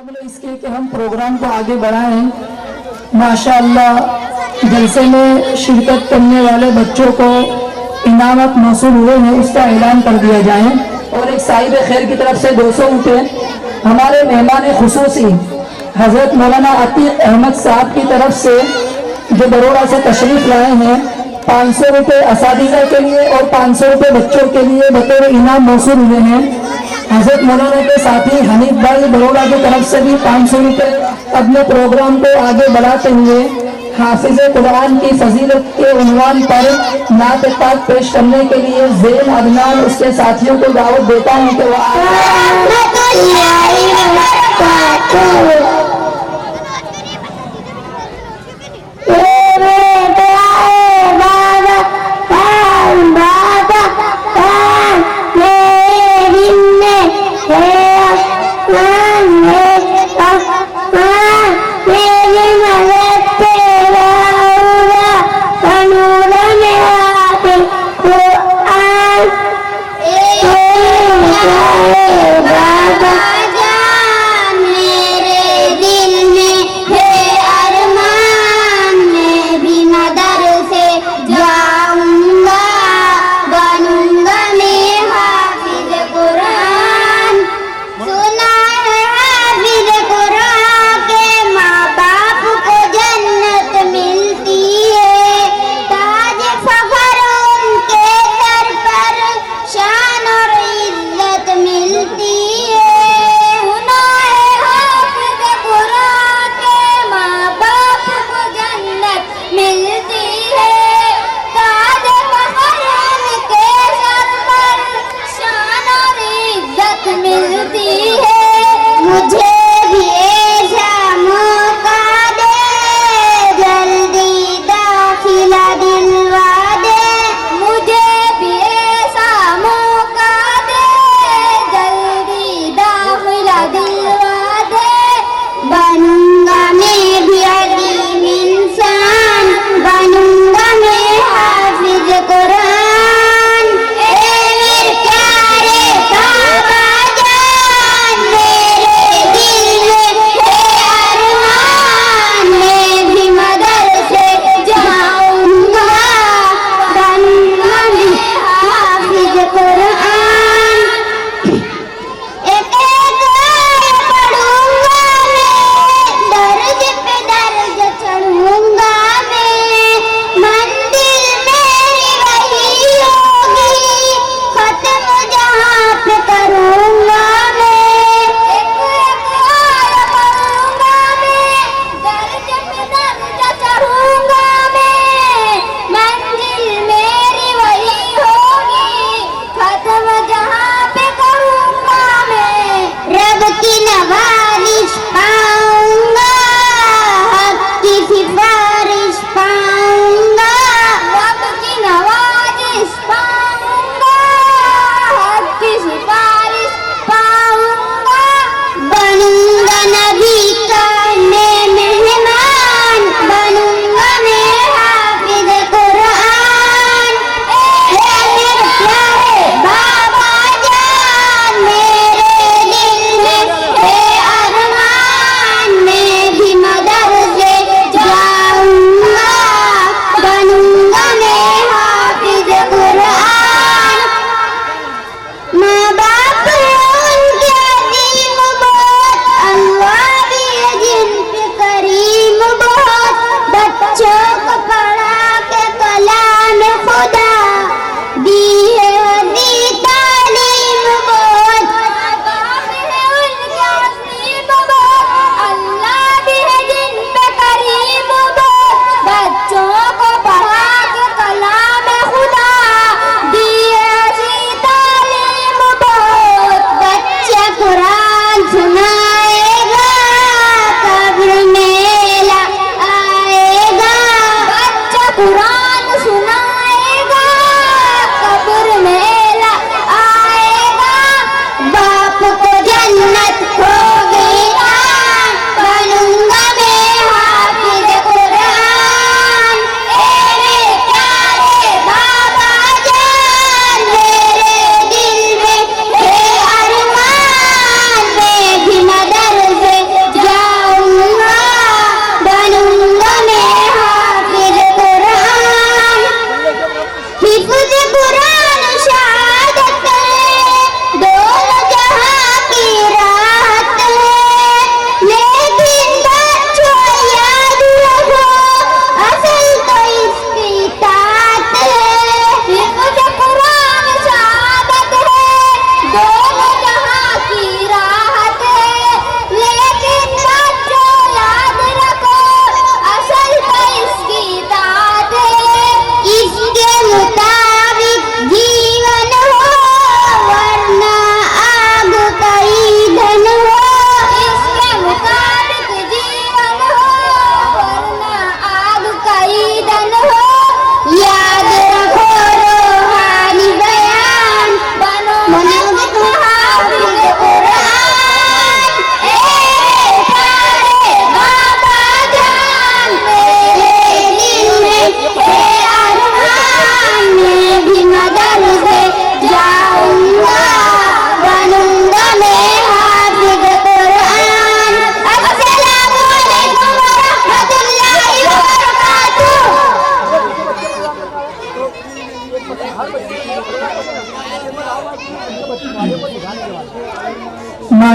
मुकाबले इसके कि हम प्रोग्राम को आगे बढ़ाएं। माशाअल्लाह जलसे में शिरकत करने वाले बच्चों को इनामत मौसूल हुए हैं, उसका ऐलान कर दिया जाए। और एक साहिब खैर की तरफ से 200 रुपये हमारे मेहमान खुसूसी हजरत मौलाना अतीक अहमद साहब की तरफ से जो बड़ौदा से तशरीफ लाए हैं, 500 रुपये असातिज़ा के लिए और 500 रुपये बच्चों के लिए बतौर इनाम मौसूल हुए हैं। हजरत मौलाना के साथी हनीफ भाई बड़ौदा की तरफ से भी 500 रुपये अपने प्रोग्राम को आगे बढ़ाते हुए हाफिज कुरान की फजीलत के उन्वान पर नात पाक पेश करने के लिए ज़ैन अदनान उसके साथियों को दावत देता हूँ कि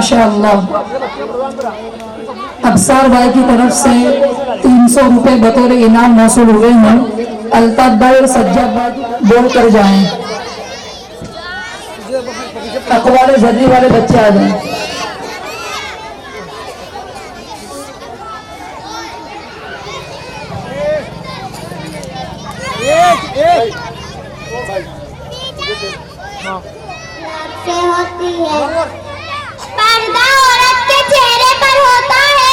माशाअल्लाह। अफसार भाई की तरफ से 300 रुपए बतौर इनाम मौसूल हुए हैं। अल्ताफ भाई और सज्जाद भाई बोल कर जाएं। अखबार जर्नी वाले बच्चे आ जाएं। से होती है पर्दा औरत के चेहरे पर होता है,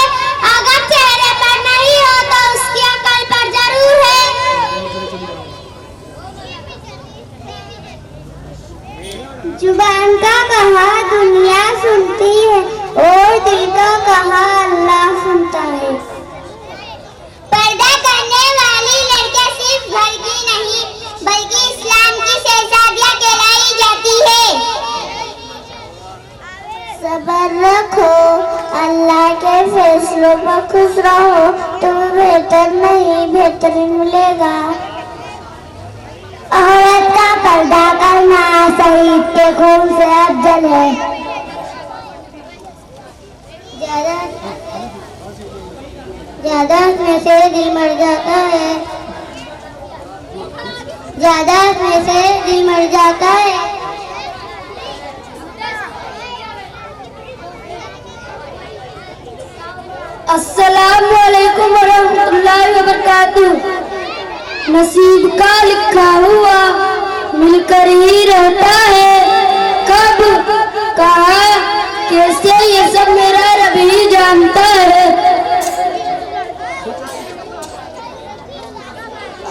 अगर चेहरे पर नहीं हो तो उसकी अकल पर जरूर है। जुबान का कहा दुनिया सुनती है और दिल का कहा अल्लाह सुनता है। पर्दा करने वाली लड़कियां सिर्फ घर की नहीं बल्कि इस्लाम की शहजादियां कहलाई जाती है। सब्र रखो, अल्लाह के फैसलों पर खुश रहो, तुम्हें बेहतर नहीं बेहतरीन मिलेगा। औरत का पर्दा करना शहीद के खून से अफजल है। ज्यादा हंसने से दिल मर जाता है, ज्यादा हंसने से दिल मर जाता है। अस्सलामु अलैकुम वरहमतुल्लाहि वबरकातुह। नसीब का लिखा हुआ मिलकर ही रहता है, कब कहा कैसे ये सब मेरा रब ही जानता है।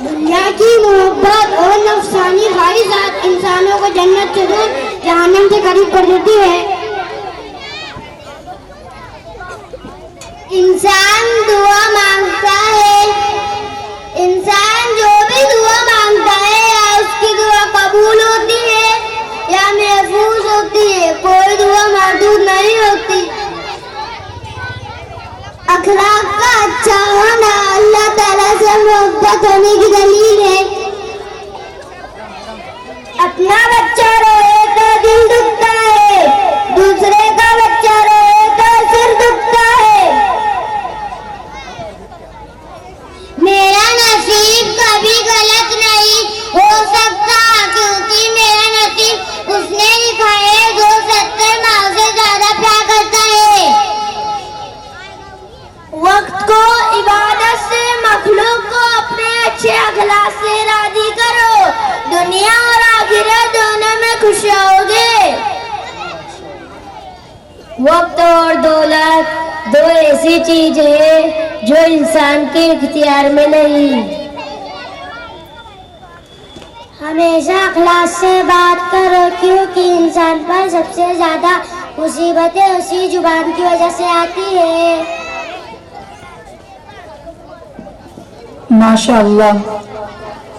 दुनिया की मोहब्बत और नफसानी ख्वाहिशात इंसानों को जन्नत से दूर जहन्नम से करीब कर देती है। इंसान दुआ मांगता है, इंसान जो भी दुआ मांगता है या उसकी दुआ कबूल होती है या महफूज होती है, कोई दुआ मरदूद नहीं होती। अखलाक का अच्छा होना अल्लाह ताला से मोहब्बत होने की दलील है। अपना बच्चा रोए तो दिल दुखता है, दूसरे का बच्चा रोए तो सिर दुखता है। मेरा नसीब कभी गलत नहीं हो सकता क्योंकि मेरा नसीब उसने लिखा है जो 70 माँ से ज्यादा प्यार करता है। वक्त को इबादत से मखलूक को अपने अच्छे अखलाक से राजी करो, दुनिया और आखिरत दोनों में खुश रहोगे। वक्त और दौलत दो ऐसी चीज है जो इंसान के इख्तियार में नहीं। हमेशा अखलाक से बात करो क्योंकि इंसान पर सबसे ज्यादा मुसीबतें उसी जुबान की वजह से आती है। माशाअल्लाह।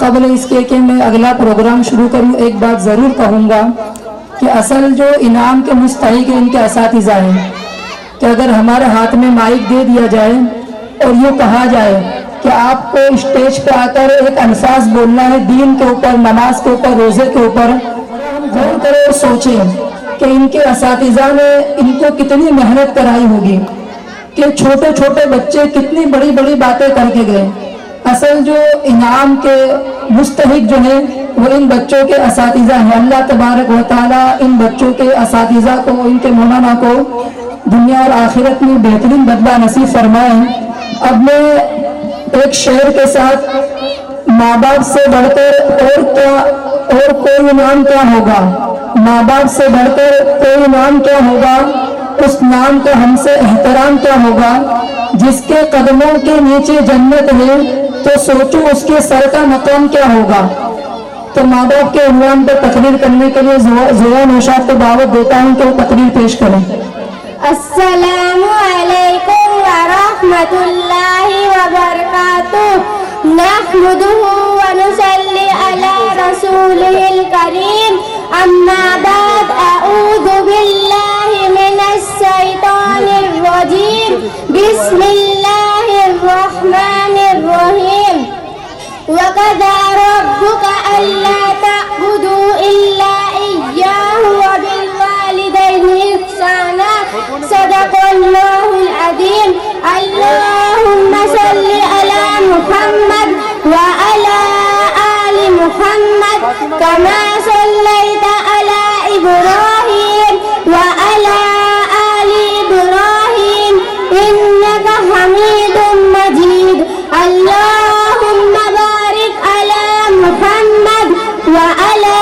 कबल इसके कि मैं अगला प्रोग्राम शुरू करूं, एक बात ज़रूर कहूँगा कि असल जो इनाम के मुस्तहिक है इनके असातिज़ा हैं कि अगर हमारे हाथ में माइक दे दिया जाए और ये कहा जाए कि आपको स्टेज पे आकर एक अल्फाज बोलना है दीन के ऊपर, नमाज के ऊपर, रोज़े के ऊपर, हम गौर करें और सोचें कि इनके असातिज़ा ने इनको कितनी मेहनत कराई होगी कि छोटे छोटे बच्चे कितनी बड़ी बड़ी बातें करके गए। असल जो इनाम के मुस्तहिक जो है वो इन बच्चों के असातिज़ा हैं। अल्लाह तबारक व तआला इन बच्चों के असातिज़ा को, इनके मौलाना को दुनिया और आखिरत में बेहतरीन बदला नसीब फरमाए। अब मैं एक शेर के साथ माँ बाप से बढ़कर और कोई इनाम क्या होगा, माँ बाप से बढ़कर कोई इनाम क्या होगा, उस नाम का हमसे एहतराम क्या होगा। जिसके कदमों के नीचे जन्नत है तो सोचो उसके सर का मकाम क्या होगा। तो माँ बाप के उन्वान पर तकरीर करने के लिए ज़ोया नौशाद को दावत देता हूँ कि वो तकरीर पेश करें। अस्सलामु अलैकुम व रहमतुल्लाहि व बरकातुहू। नहमदुहु व नुसल्ली अला रसूलिहिल करीम। अम्मा बाद, अऊज़ु बिल्लाहि मिनश शैतानिर रजीम। बिस्मिल्लाहिर रहमानिर रहीम। वक़ज़ा रब्बुका अल्ला तअबुदू इल्ला इय्याहु व बिल वालिदैनि इहसाना सदक़ल्लाहुल अज़ीम। अल्लाहुम्मा सल्लि अला मुहम्मद व अला आलि मुहम्मद कमा सल्लैता अला इब्राहीम व अला आलि इब्राहीम इन्नका हमीदुम मजीद। अल्लाहुम्मा बारिक अला मुहम्मद व अला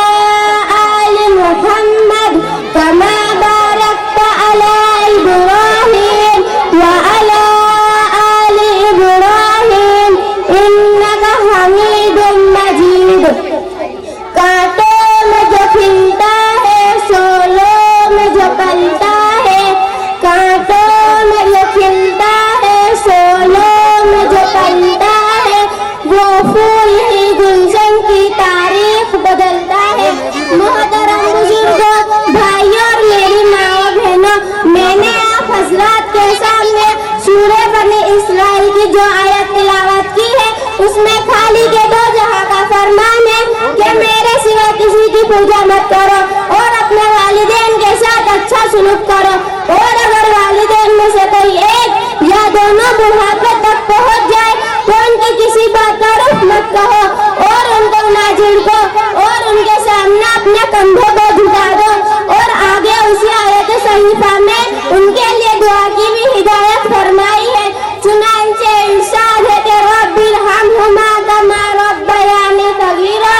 आलि मुहम्मद कमा बारकता अला इब्राहीम व अला आलि इब्राहीम इन्नका हमीदुम मजीद। कांटों में जो खिलता है, शोलों में जो पलता है, कांटों में जो खिलता है, शोलों में जो पलता है, वो फूल ही गुलशन की तारीख बदलता है। मोहतरम बुजुर्गों, भाइयों और मेरी माओ बहनों, मैंने आप हजरात के सामने सूरह बनी इस्राइल की जो आयत तिलावत की है, उसमें खाली के दो जहां का फरमान है कि मेरे सिवा किसी की पूजा मत करो और अपने वालिदैन के साथ अच्छा सुलूक करो, और अगर वालिदैन में से कोई एक या दोनों बुढ़ापे तक पहुंच जाए तो उनकी किसी बात का रुख मत कहो और उनको ना झिड़को और उनके सामने अपने कंधों को झुका दो। और आगे उसी आयत सहीफा में उनके लिए दुआ की भी हिदायत फरमाई है। चुनांचे इरशाद है कि रब्बिरहमहुमा कमा रब्बयानी सगीरा।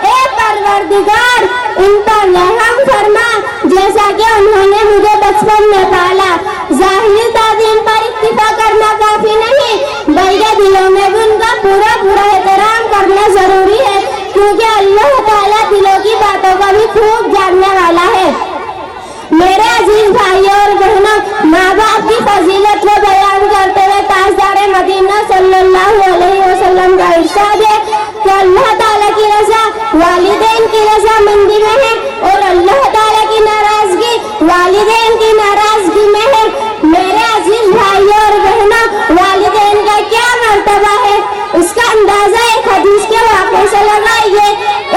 ए परवरदिगार, इन पर रहम फरमा जैसा कि उन्होंने मुझे बचपन में पाला। ज़ाहिरी ताज़ीम पर इक्तिफा करना काफी नहीं, बल्कि दिलों में भी उनका पूरा एहतराम करना जरूरी है, क्योंकि अल्लाह ताला दिलों की बातों को भी खूब जानने वाला है। मेरे अजीज भाइयों और बहनों, माँ बाप की फजीलत को बयान करते हुए ताजदारे मदीना सल्लल्लाहु अलैहि वसल्लम का इरशाद है कि अल्लाह ताला की रज़ा वालिदैन की रज़ामंदी में है और अल्लाह ताला की नाराजगी वालिदैन की नाराजगी में है। मेरे अजीज भाइयों और बहनों, वालिदैन का क्या मर्तबा है, उसका अंदाजा एक हदीस के वाक़े से लगाइए।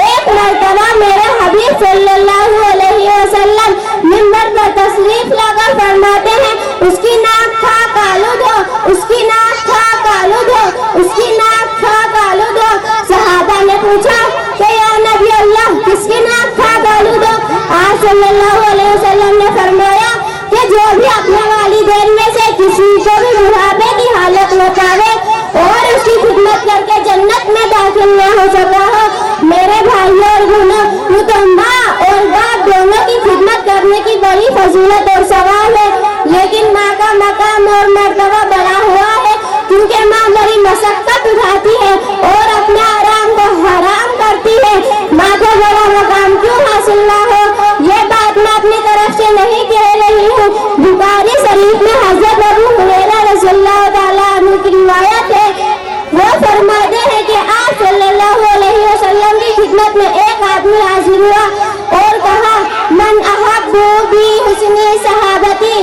एक मर्तबा मेरे हबीब सल्लल्लाहु अलैहि वसल्लम मिंबर पर तशरीफ लाकर फरमाते हैं, उसकी नाक खाक आलूद हो, उसकी नाक खाक आलूद हो, उसकी नाक खाक आलूद हो। सहाबा ने पूछा कि या नबी अल्लाह, किसकी नाक खाक आलूद हो? आप सल्लल्लाहु अलैहि वसल्लम ने फरमाया कि जो भी अपने वालिदैन में से किसी को भी बुढ़ापे की हालत में पावे और उसकी खिदमत करके जन्नत में दाखिल न हो सका हो। मेरे भाइयों और बहनों, वो तो माँ और बाप दोनों की खिदमत करने की बड़ी फजीलत और सवाल है, लेकिन माँ का मकाम और मर्तबा बड़ा हुआ है, क्योंकि माँ बड़ी मशक्कत उठाती है और अपने आराम को हराम करती है। माँ को बड़ा मकाम क्यों हासिल ना हो, ये बात मैं अपनी तरफ से नहीं कह रही हूँ। बुखारी शरीफ में हज़रत अबू हुरैरा रज़ियल्लाहु ताला अन्हु की रिवायत है, वो फरमाते हैं कि आप सल्लल्लाहु अलैहि वसल्लम की खिदमत में एक आदमी हाजिर हुआ और कहा, मन अहब्बु बी हुस्नी सहाबती।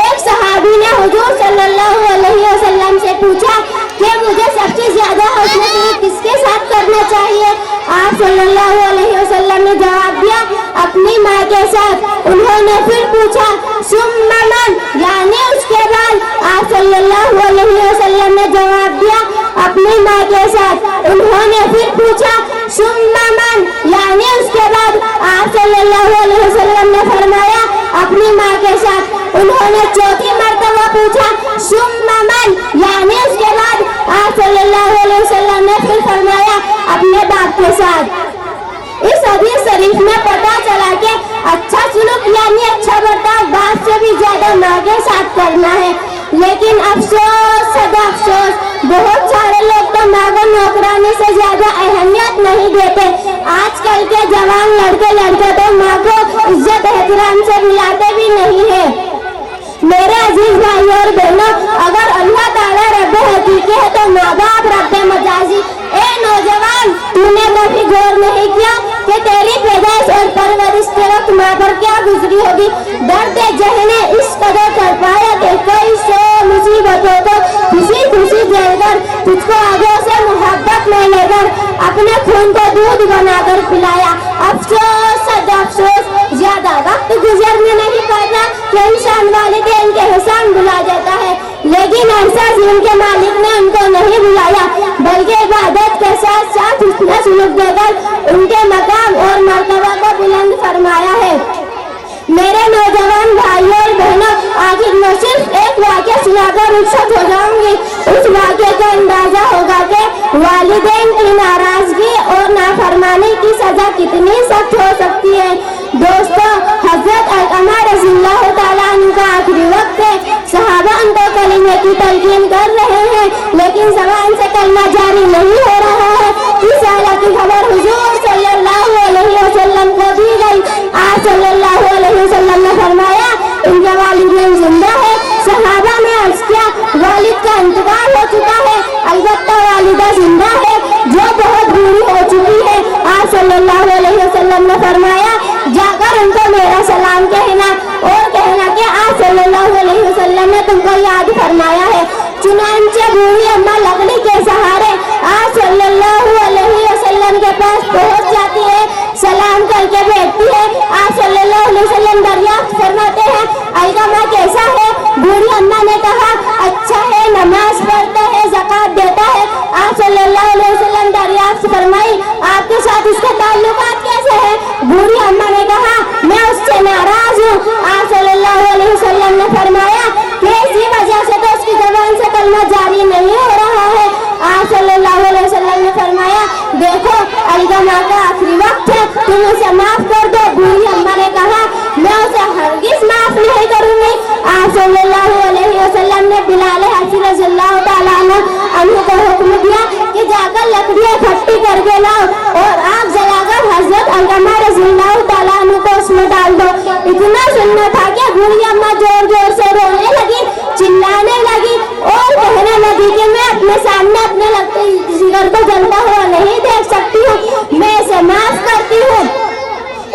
एक सहाबी ने हुजूर सल्लल्लाहु अलैहि वसल्लम से पूछा कि मुझे सबसे ज्यादा हुस्न सलूक किसके साथ करना चाहिए? आप सल्लल्लाहु अलैहि वसल्लम ने जवाब दिया, अपनी माँ के साथ। उन्होंने फिर पूछा, सुम्मा मन, यानी उसके बाद? आप सल्लल्लाहु अलैहि वसल्लम ने जवाब दिया, अपनी माँ के साथ। उन्होंने फिर पूछा, सुम्मा मन, यानी उसके बाद? आप सल्लल्लाहु अलैहि वसल्लम ने फरमाया, अपनी माँ के साथ। उन्होंने चौथी मर्तबा पूछा, सुम्मा मन, यानी उसके बाद? आप सल्लल्लाहु अलैहि वसल्लम ने फिर फरमाया, अपने बाप के साथ। इस हदीस शरीफ में पता चला कि अच्छा सुलूक यानी अच्छा बर्ताव बाप से भी ज्यादा माँ के साथ करना है। लेकिन अफसोस, सदा अफसोस, बहुत सारे लोग तो माँ को नौकरानी से ज्यादा अहमियत नहीं देते। आजकल के जवान लड़के तो माँ को इज्जत एहतराम से बुलाते भी नहीं है। मेरे अजीज भाइयों और बहनों, अगर अल्लाह ताला रब्बे हकीकी है तो माँ बाप रब्बे मजाजी। ए नौजवान, तूने कभी गौर नहीं किया कि तेरी पैदाइश और परवरिश के वक्त माँ पर क्या गुजरी होगी? दर्द जहने इस कदर कर पाया कि कई सौ मुसीबतों को खुशी खुशी झेलकर तुझको आगे से मोहब्बत में लेकर अपने खून को दूध बनाकर पिलाया। अफसोस, सदा अफसोस, ज्यादा वक्त गुजरने नहीं पाता कि इंसान इंसान वालिदैन के एहसान भुला जाता है, लेकिन अरसा ज़मीन के मालिक ने उनको नहीं भुलाया, बल्कि इबादत के साथ साथ हुस्न सुलूक देकर उनके मकाम और मर्तबा को बुलंद फरमाया है। मेरे नौजवान भाइयों और बहनों, आखिर मैं सिर्फ एक वाक़या सुनाकर रुखसत हो जाऊंगी। उस वाक़े का अंदाजा होगा कि वालिदैन की नाराजगी और नाफरमानी की सजा कितनी सख्त हो सकती है। दोस्तों, हज़रत अलकमा रज़ियल्लाहु ताला अन्हु का आखिरी वक्त है। सहाबा उनको कलीमे की तलकीन कर रहे हैं, लेकिन ज़बान से कलमा जारी नहीं हो रहा है। इस आयत की खबर हुजूर सल्लल्लाहु अलैहि वसल्लम को दी गई। आप सल्लल्लाहु अलैहि वसल्लम ने फरमाया, इनके वालिदैन जिंदा है। सहाबा ने अर्ज़ किया, वालिद का इंतकाल हो चुका है, अलबत्ता वालिदा जिंदा है जो बहुत बूढ़ी हो चुकी है। आप सल्लल्लाहु अलैहि वसल्लम ने फरमाया, जाकर उनको मेरा सलाम कहना और कहना कि आप सल्लल्लाहु अलैहि वसल्लम ने तुमको याद फरमाया है। चुनांचे बूढ़ी अम्मा लकड़ी के सहारे आप सल्लल्लाहु अलैहि वसल्लम के पास पहुंच जाती है, सलाम करके बैठती है। आप सल्लल्लाहु अलैहि वसल्लम दरियाफ्त फरमाते हैं, अलकमा कैसा है? बूढ़ी अम्मा ने कहा, अच्छा है, नमाज पढ़ता है, ज़कात देता है। आप सल्लल्लाहु अलैहि वसल्लम दरियाफ्त फरमाई, आपके साथ उसके ताल्लुकात कैसे हैं? बूढ़ी अम्मा ने कहा, मैं उससे नाराज हूँ। आप सल्लल्लाहु अलैहि वसल्लम ने फरमाया कि इसी वजह से तो उसकी ज़बान से कलमा जारी नहीं हो रहा है। आप सल्लल्लाहु अलैहि वसल्लम ने फरमाया, देखो अलकमा का आखिरी वक्त है, तुम उसे माफ कर दो। बूढ़ी अम्मा ने कहा, मैं उसे हरगिज़ माफ नहीं करूंगी। आप सल्लल्लाहु अलैहि वसल्लम ने बिलाल हबशी रज़ियल्लाहु ताला अन्हु को हुक्म दिया कि जाकर लकड़ियाँ इकट्ठी करके लाओ और आग जलाकर हजरत अलकमा रज़ियल्लाहु ताला अन्हु को उसमें डाल दो। इतना सुनना था कि बूढ़ी अम्मा जोर जोर से रोने लगी, चिल्लाने लगी और कहने लगी कि मैं अपने सामने अपने लगते जिगर को जलता हुआ नहीं देख सकती हूँ, मैं इसे माफ करती हूँ।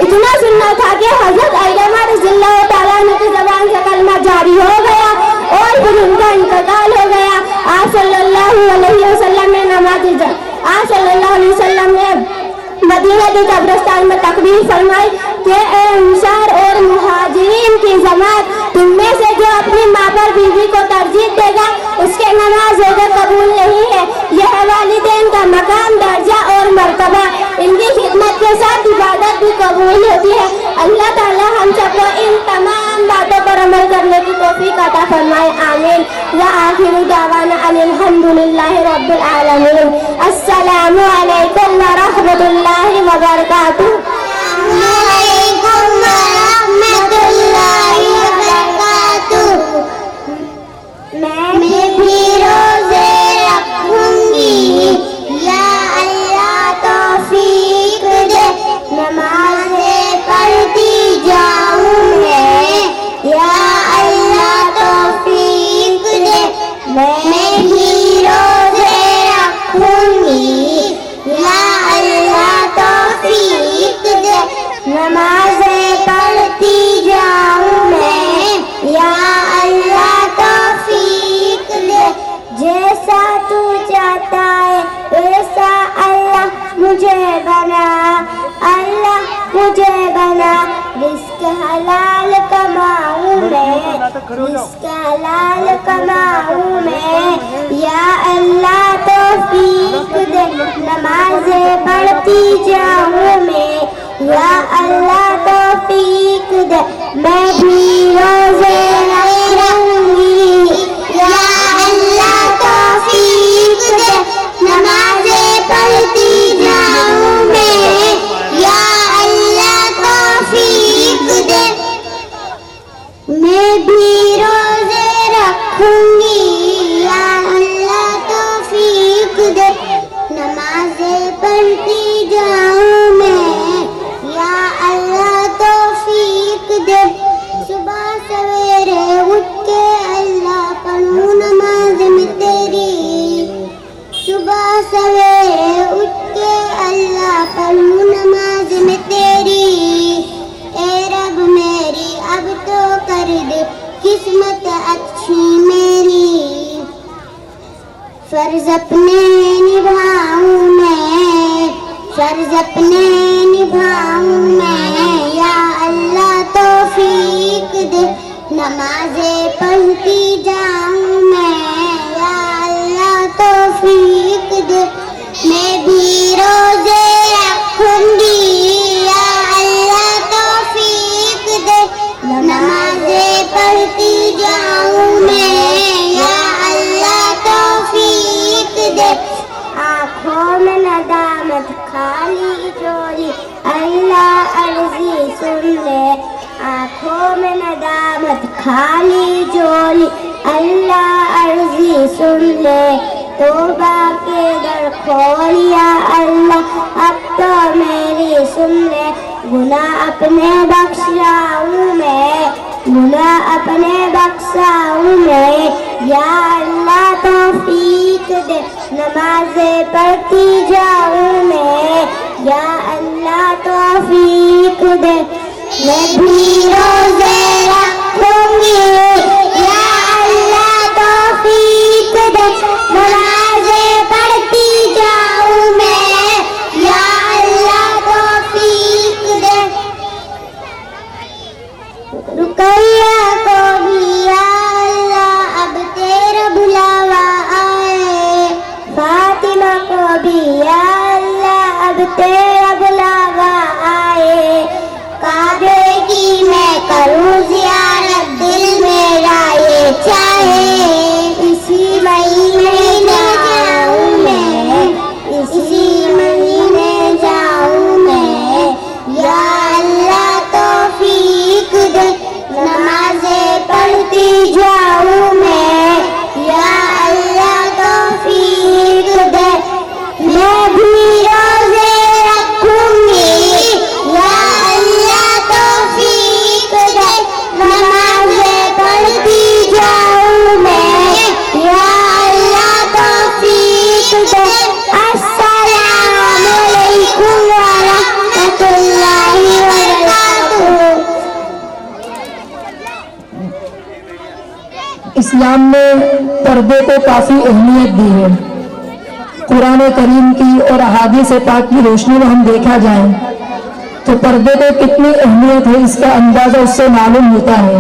इतना सुनना था कि हजरत अलकमा रज़ियल्लाहु ताला अन्हु की ज़बान से कलमा जारी हो गया और फिर उनका इंतकाल हो गया। आप सल्लल्लाहु अलैहि वसल्लम ने आप सल्लल्लाहु अलैहि वसल्लम ने मदीना के कब्रिस्तान में तकबीर फरमाई कि ए अंसार और मुहाजिरीन की जमात, तुम में से जो अपनी माँ पर बीवी को तरजीह देगा उसके नमाज रोज़े कबूल नहीं है। यह वालिदैन का मकाम, दर्जा और मर्तबा, इनकी खिदमत के साथ इबादत भी कबूल होती है। अल्लाह ताला हम सबको इन तमाम बातों पर अमल करने की तौफीक अता फरमाए, आमीन। व आखिरु दावाना अल्हम्दुलिल्लाहि रब्बिल आलमीन। अस्सलामु अलैकुम व रहमतुल्लाहि व बरकातुहू। मैं भी रोज़े रखूंगी, या अल्लाह तौफीक दे, नमाज़ें पढ़ती जाऊं मैं, या अल्लाह तौफीक दे। मैं भी रोज़े रखूंगी, या अल्लाह तौफीक दे, नमाज़ें पढ़ती जाऊं मैं, या अल्लाह तौफीक दे। जैसा तू चाहता है ऐसा अल्लाह मुझे बना, अल्लाह मुझे बना। रिस्क हलाल कमाऊं मैं, रिस्क हलाल कमाऊं मैं, या अल्लाह तौफीक दे, नमाज़ें पढ़ती जाऊं मैं, या अल्लाह तौफीक दे। मैं भी रोज़े रखूंगी, या अल्लाह तौफीक दे, नमाज़ें पढ़ती जाऊं मैं, या अल्लाह तौफीक दे। मैं भी रोज़े रखूंगी, या अल्लाह तौफीक दे, नमाज़ें पढ़ती जाऊं मैं, या अल्लाह तौफीक दे। सुबह सवेरे उठ के अल्लाह पढ़ूं नमाज में तेरी, सुबह सवेरे उठ के अल्लाह पढ़ूं नमाज में तेरी। ए रब मेरी अब तो कर दे किस्मत अच्छी मेरी, फर्ज अपने निभाऊं मैं, फर्ज अपने निभाऊं मैं, या अल्लाह तौफीक दे, नमाज़े पढ़ती जाऊं मैं, या अल्लाह तौफीक दे। मैं भी रोज़े रखूंगी, या अल्लाह तौफीक दे। नमाज़े पढ़ती जाऊं मैं, या अल्लाह तौफीक दे। आँखों में नदामत खाली चोरी, अल्लाह अर्जी सुन ले। आँखों में नदामत खाली चोरी, अल्लाह अर्जी सुन ले। तौबा के दर खोल या अल्लाह, अब तो मेरी सुन ले। गुनाह अपने बख्शाऊं मैं, गुनाह अपने बख्शाऊं मैं, या अल्लाह तौफीक दे। नमाज़े पढ़ती जाऊं मैं, या अल्लाह तौफीक दे। मैं भी रोज़े रखूंगी, या अल्लाह तौफीक दे। नमाज़े पढ़ती जाऊं मैं, या अल्लाह तौफीक दे। रुकैया को भी या अल्लाह अब तेरा बुलावा आए। फातिमा को भी या अल्लाह अब तेरा बुलावा आए। काबे की मैं करूं ज़ियारत, दिल मेरा ये चाहे। इसी महीने जाऊं मैं, इसी महीने जाऊं मैं, या अल्लाह तौफीक दे। नमाज़े पढ़ती जाऊं मैं, या अल्लाह तौफीक दे। मैं भी रोज़े रखूंगी, या अल्लाह तौफीक दे। नमाज़े पढ़ती जाऊं मैं, या अल्लाह तौफीक दे। अस्सलामु अलैकुम व रहमतुल्लाहि व बरकातुहू। इस्लाम ने पर्दे को काफ़ी अहमियत दी है। कुरान करीम की और अहादीस पाक की रोशनी में हम देखा जाए तो पर्दे को कितनी अहमियत है इसका अंदाज़ा उससे मालूम होता है।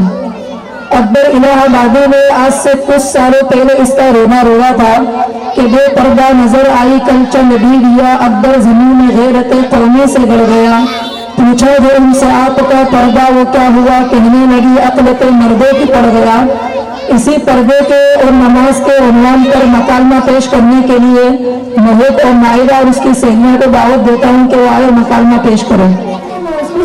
अकबर इलाहाबादी ने आज से कुछ सालों पहले इसका रोना रोया था कि बेपर्दा नजर आई कल चंद बीवियां, अकबर जमीन में गैरते कौमे से गड़ गया। पूछा जो उनसे आपका पर्दा वो क्या हुआ, कहने लगी अक्ल तो मर्दों की पड़ गया। इसी पर्दे के और नमाज के उन्वान पर मकालमा पेश करने के लिए महक और माहिरा और उसकी सहेलियों को दावत देता हूँ कि वो आए मकालमा पेश करें।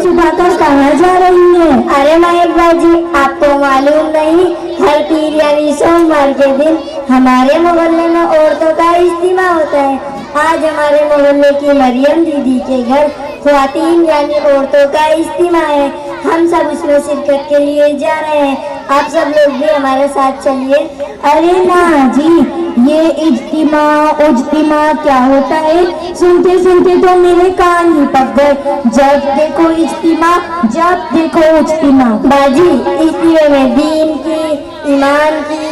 सुबह कहाँ जा रही है? अरे महक बाजी, आपको मालूम नहीं, हर पीर यानी सोमवार के दिन हमारे मोहल्ले में औरतों का इज्तिमा होता है। आज हमारे मोहल्ले की मरियम दीदी के घर ख्वातीन यानी औरतों का इज्तिमा है। हम सब उसमें शिरकत के लिए जा रहे हैं। आप सब लोग भी हमारे साथ चलिए। अरे ना जी, ये इज्तिमा क्या होता है? सुनते सुनते तो मेरे कान ही पक गए। जब देखो इज्तिमा, जब देखो इज्तिमा। बाजी, इज्तिमा में दीन की, ईमान की,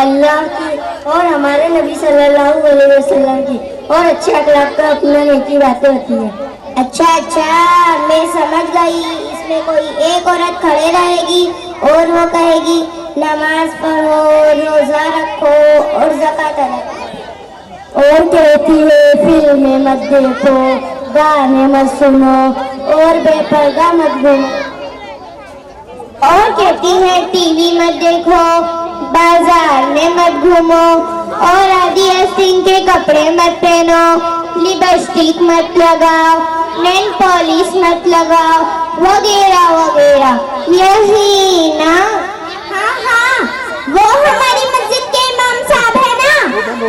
अल्लाह की और हमारे नबी सल्लल्लाहु अलैहि वसल्लम की और अच्छे अखलाक का अपना नेकी बातें होती है। अच्छा, मैं समझ गई। इसमें कोई एक औरत खड़े रहेगी और वो कहेगी नमाज पढ़ो, रोजा रखो और ज़कात अदा करो। और कहती है फिल्में मत देखो, गाने मत सुनो और बेपर्दा मत घूमो। और कहती है टीवी मत देखो, बाजार में मत घूमो और आदि आस्तीन के कपड़े मत पहनो, लिपस्टिक मत लगाओ, नेल पॉलिश मत लगाओ, वगैरह वगैरह। यही ना? हाँ, वो हमारी मस्जिद के इमाम साहब है ना,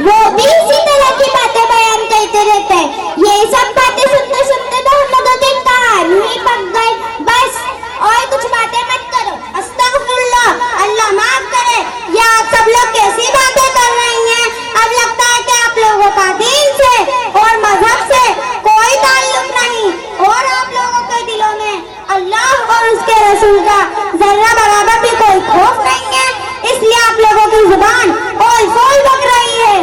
वो भी इसी तरह की बातें बयान करते रहते हैं। ये सब बातें सुनते सुनते तो हम लोगों के कान ही पक गए। बस और कुछ बातें मत करो। अस्तगफिरुल्लाह, अल्लाह माफ करे। ये आप सब लोग कैसी बातें कर रही हैं? अब लगता है कि आप लोगों का दीन से और मजहब से कोई ताल्लुक नहीं और आप लोगों के दिलों में अल्लाह और उसके रसूल का जर्रा बराबर भी कोई खौफ नहीं है, इसलिए आप लोगों की जुबान फूल बक रही है।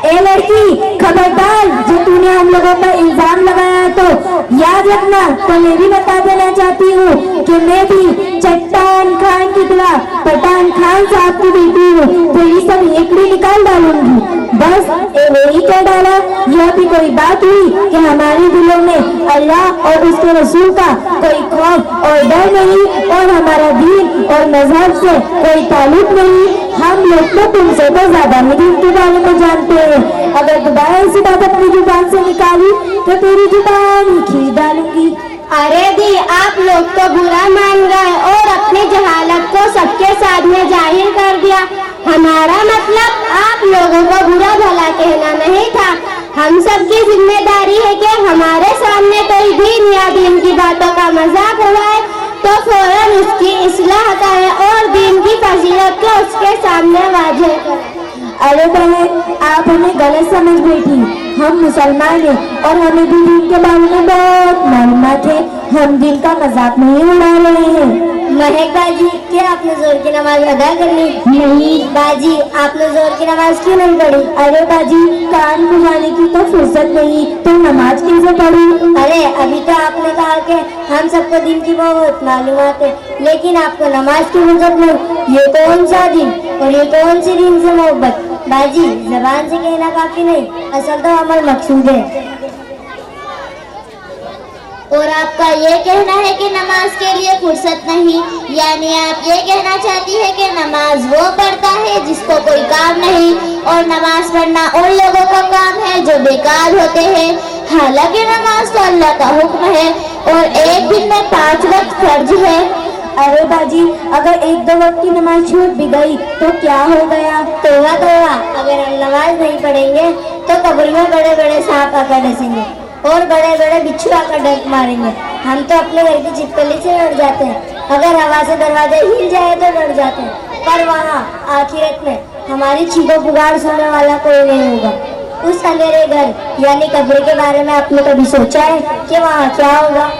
ए लड़की, खबरदार, जो तूने हम लोगों पर इल्जाम लगाया तो याद रखना। तो मैं भी बता देना चाहती हूँ कि मैं भी चट्टान खान की तरह पठान खान साहब की बेटी हूँ, तो ये सब हेकड़ी निकाल डालूंगी। बस वही क्या डाला, यह भी कोई बात हुई कि हमारे दिलों में अल्लाह और उसके रसूल का कोई खौफ और डर नहीं, और हमारा दीन और मजहब से कोई ताल्लुक नहीं। हम लोग तो तुमसे तो ज्यादा ही दीन के बारे में जानते हैं। अगर दोबारा ऐसी बात अपनी जुबान से निकाली तो तेरी जुबान ही खींच डालूंगी। अरे दी, आप लोग तो बुरा मान गए और अपनी जहालत को सबके सामने जाहिर कर दिया। हमारा मतलब आप लोगों को बुरा भला कहना नहीं था। हम सबकी जिम्मेदारी है कि हमारे सामने कोई दीन या दीन की बातों का मजाक उड़ाए तो फौरन उसकी इस्लाह करें और दीन की फजीलत को उसके सामने वाज़ेह करें। अरे बहन, आप हमें गलत समझ बैठी। हम मुसलमान हैं और हमें भी दीन के बारे में बहुत मालूमात है। हम दीन का मजाक नहीं उड़ा रहे हैं। महक बाजी, क्या आपने जोर की नमाज अदा कर ली? नहीं बाजी, आपने जोर की नमाज क्यों नहीं पढ़ी? अरे बाजी, कान खुजाने की तो फुर्सत नहीं, तो नमाज कैसे पढ़ी? अरे अभी तो आपने कहा कि हम सबको दिन की बहुत मालूमात है, लेकिन आपको नमाज की फुर्सत नहीं। ये कौन सा दिन और ये कौन सी दिन से मोहब्बत? बाजी, जबान से कहना काफी नहीं, असल तो अमल मकसूद है। और आपका ये कहना है कि नमाज के लिए फुर्सत नहीं, यानी आप ये कहना चाहती है कि नमाज वो पढ़ता है जिसको कोई काम नहीं, और नमाज पढ़ना उन लोगों का काम है जो बेकार होते हैं। हालांकि नमाज तो अल्लाह का हुक्म है और एक दिन में 5 वक्त फर्ज है। अरे बाजी, अगर 1-2 वक्त की नमाज छूट भी गई तो क्या हो गया? तोबा तोबा, अगर हम नमाज नहीं पढ़ेंगे तो कब्र में बड़े बड़े सांप आकर डसेंगे और बड़े बड़े बिच्छू आकर डंक मारेंगे। हम तो अपने घर की छिपकली से डर जाते हैं, अगर हवा से दरवाजे हिल जाए तो डर जाते हैं, पर वहाँ आखिरत में हमारी चीखों पुकार सुनने वाला कोई नहीं होगा। उस अंधेरे घर यानी कब्र के बारे में आपने कभी सोचा है कि वहाँ क्या होगा?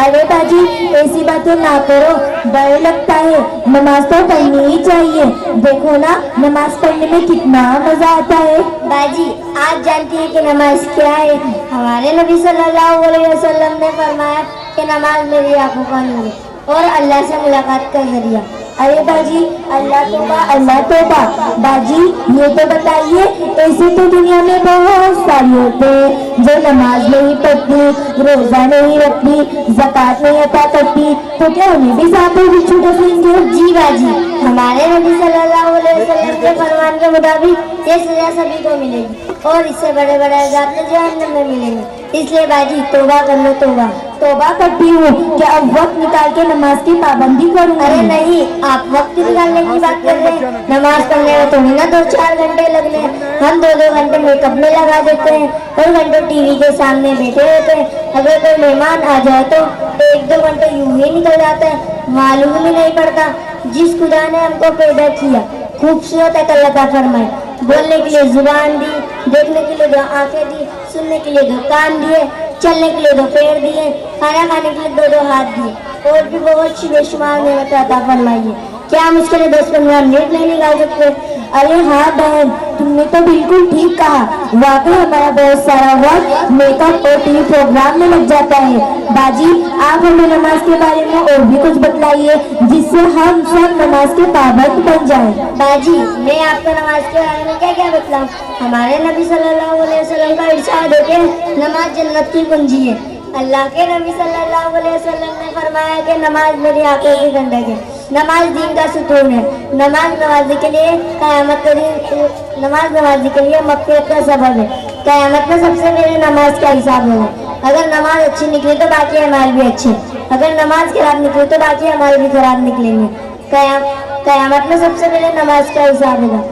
अरे बाजी, ऐसी बातें ना करो, डर लगता है। नमाज तो पढ़नी ही चाहिए। देखो ना, नमाज पढ़ने में कितना मजा आता है। बाजी, आप जानती है कि नमाज क्या है? हमारे नबी सल्लल्लाहु अलैहि वसल्लम ने फरमाया कि नमाज मेरी आंखों का नूर है और अल्लाह से मुलाकात का जरिया। अरे बाजी, अल्लाह तौबा, अल्लाह तौबा। बाजी, ये तो बताइए, ऐसे तो दुनिया में बहुत सारी होते हैं जो नमाज नहीं पढ़ती, रोजा नहीं रखती, ज़कात नहीं अता करती, तो क्या उन्हें भी सांप और बिच्छू डसेंगे? जी बाजी, हमारे नबी सल्लल्लाहु अलैहि वसल्लम के फरमान के मुताबिक ये सजा सभी को मिलेगी और इससे बड़े बड़े अज़ाब तो जहन्नम में मिलेंगे। इसलिए बाजी, तौबा कर लो, तौबा। तौबा करती हूँ कि अब वक्त निकाल के नमाज की पाबंदी करूँगी। अरे नहीं, आप वक्त निकालने की बात कर रहे हैं। नमाज पढ़ने में थोड़ी ना 2-4 घंटे लगने हैं। हम 2-2 घंटे मेकअप में लगा देते हैं और घंटों टीवी के सामने बैठे रहते हैं। अगर कोई मेहमान आ जाए तो 1-2 घंटे यूं ही निकल जाते हैं, मालूम ही नहीं पड़ता। जिस खुदा ने हमको पैदा किया, खूबसूरत अकल अता फरमाए, बोलने के लिए जुबान दी, देखने के लिए 2 आंखें दी, सुनने के लिए 2 कान दिए, चलने के लिए 2 पैर दिए, खाना खाने के लिए 2-2 हाथ दिए और भी बहुत सी बेशुमार नेमतें अता फरमाई है। क्या हम उसके लिए 10-15 मिनट नहीं निकाल सकते? अरे हाँ बहन, तुमने तो बिल्कुल ठीक कहा। वाकई हमारा बहुत सारा वक्त मेकअप और टीवी प्रोग्राम में लग जाता है। बाजी, आप हमें नमाज के बारे में और भी कुछ बतलाइए जिससे हम सब नमाज के पाबंद बन जाएं। बाजी, मैं आपको नमाज के बारे में क्या क्या बतलाऊं? हमारे नबी सल्लल्लाहु अलैहि वसल्लम का इरशाद है कि नमाज जन्नत की कुंजी है। अल्लाह के नबी सल्लल्लाहु अलैहि वसल्लम ने फरमाया कि नमाज मेरी आंखों की ठंडक है, नमाज दीन का सुकून है, नमाज नमाजी के लिए क़यामत के दिन, नमाज नमाजी के लिए मग़फ़िरत का सबब है। क़यामत में सबसे पहले नमाज का हिसाब होगा। अगर नमाज अच्छी निकली तो बाकी अमाल भी अच्छे, अगर नमाज खराब निकली तो बाकी अमाल भी खराब निकलेंगे। क़यामत में सबसे पहले नमाज का हिसाब होगा।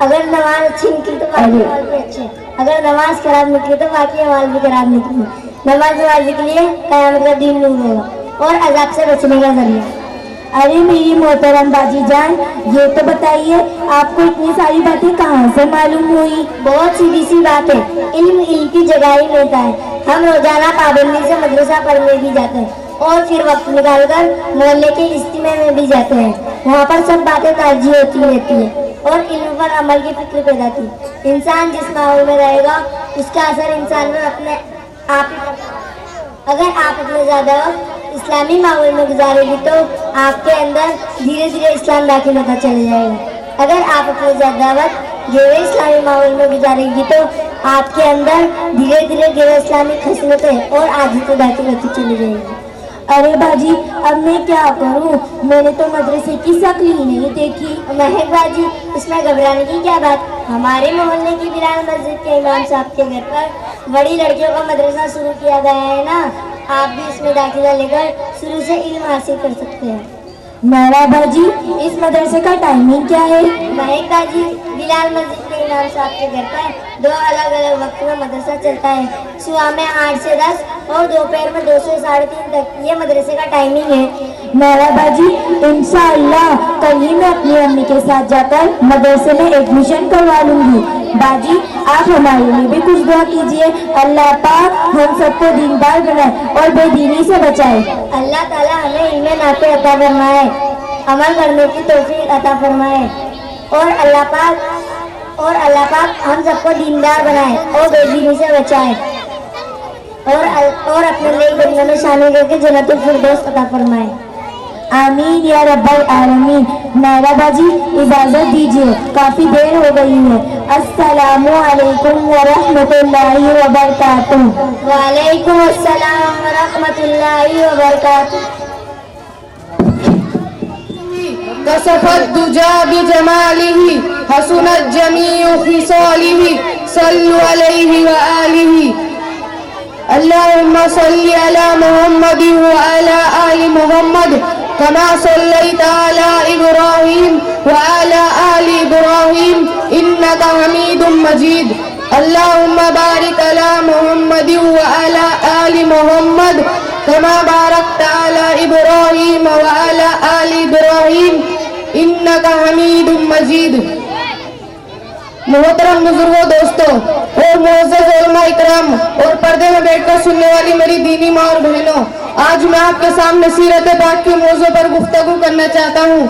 अगर नमाज अच्छी निकली तो बाकी अमाल भी अच्छे, अगर नमाज खराब निकली तो बाकी अमाल भी खराब निकलेंगे। नमाज नमाजी के लिए क़यामत का दिन नूर होगा और अज़ाब से बचने का जरिया। अरे मेरी मोहतरम बाजी जान, ये तो बताइए, आपको इतनी सारी बातें कहाँ से मालूम हुई? बहुत सीधी सी बात है, इल्म की जगह ही मिलता है। हम रोजाना पाबंदी से मदरसा पढ़ने भी जाते हैं और फिर वक्त निकाल कर मोहल्ले के इज्तिमा में भी जाते हैं। वहाँ पर सब बातें ताज़ी होती रहती है और इल्म पर अमल की फिक्र पैदा थी। इंसान जिस माहौल में रहेगा उसका असर इंसान में अपने अगर आप अपना ज़्यादा वक्त इस्लामी माहौल में गुजारेगी तो आपके अंदर धीरे धीरे इस्लाम दाखिल होता चला जाएगा। अगर आप अपना ज़्यादा वक्त गैर इस्लामी माहौल में गुजारेगी तो आपके अंदर धीरे धीरे गैर इस्लामी खसलतें और आदतें दाखिल होती चली जाएगी। अरे बाजी, अब मैं क्या करूं? मैंने तो मदरसे की शक्ल ही नहीं देखी। महक बाजी, इसमें घबराने की क्या बात। हमारे मोहल्ले की बिलाल मस्जिद के इमाम साहब के घर पर बड़ी लड़कियों का मदरसा शुरू किया गया है ना, आप भी इसमें दाखिला लेकर शुरू से इल्म हासिल कर सकते हैं। मेरा बाजी, इस मदरसे का टाइमिंग क्या है? महक बाजी, बिलाल मस्जिद के इमाम साहब के घर पर 2 अलग अलग वक्त में मदरसा चलता है। सुबह में 8 से 10 और दोपहर में 2 से 3:30 तक ये मदरसे का टाइमिंग है। मेरा बाजी, इंशाअल्लाह कल ही मैं अपनी अम्मी के साथ जाकर मदरसे में एडमिशन करवा लूंगी। बाजी, आप हमारे लिए भी कुछ दुआ कीजिए। अल्लाह पाक हम सबको दीनदार बनाए और बेदीनी से बचाए। अल्लाह ताला हमें इल्म नाफे अता फरमाए, अमल करने की तौफीक अता फरमाए और अल्लाह पाक हम सबको दीनदार बनाए और बेदीनी से बचाए और अपने लिए दुनिया में शामिल करके जन्नतुल फिरदौस अता फरमाए। आमीन या रब्बल आलमीन। नायरा बाजी, इजाजत दीजिए, काफी देर हो गई है। अस्सलामु अलैकुम व रहमतुल्लाहि व बरकातुहू। वालेकुम अस्सलाम व रहमतुल्लाहि व बरकातुहू। कसफत दुजा बिजमालिही हसुनत जमीउ खिसालिही सल्लु अलैहि व आलिही। अल्लाहुम्मा सल्लि अला मुहम्मद व अला आलि मुहम्मद कमा सल्लैता अला इब्राहीम व अला आलि इब्राहीम इन्नका हमीदुम मजीद। अल्लाहुम्मा बारिक अला मुहम्मद व अला आलि मुहम्मद कमा बारकता अला इब्राहीम व अला आलि इब्राहीम इन्नका हमीदुम मजीद। मोहतरम बुजुर्गों, दोस्तों और मुअज़्ज़ज़ उलमा इकराम और पर्दे में बैठकर सुनने वाली मेरी दीनी माँ और बहनों, आज मैं आपके सामने सीरत पाक के मौजू पर गुफ्तगू करना चाहता हूँ।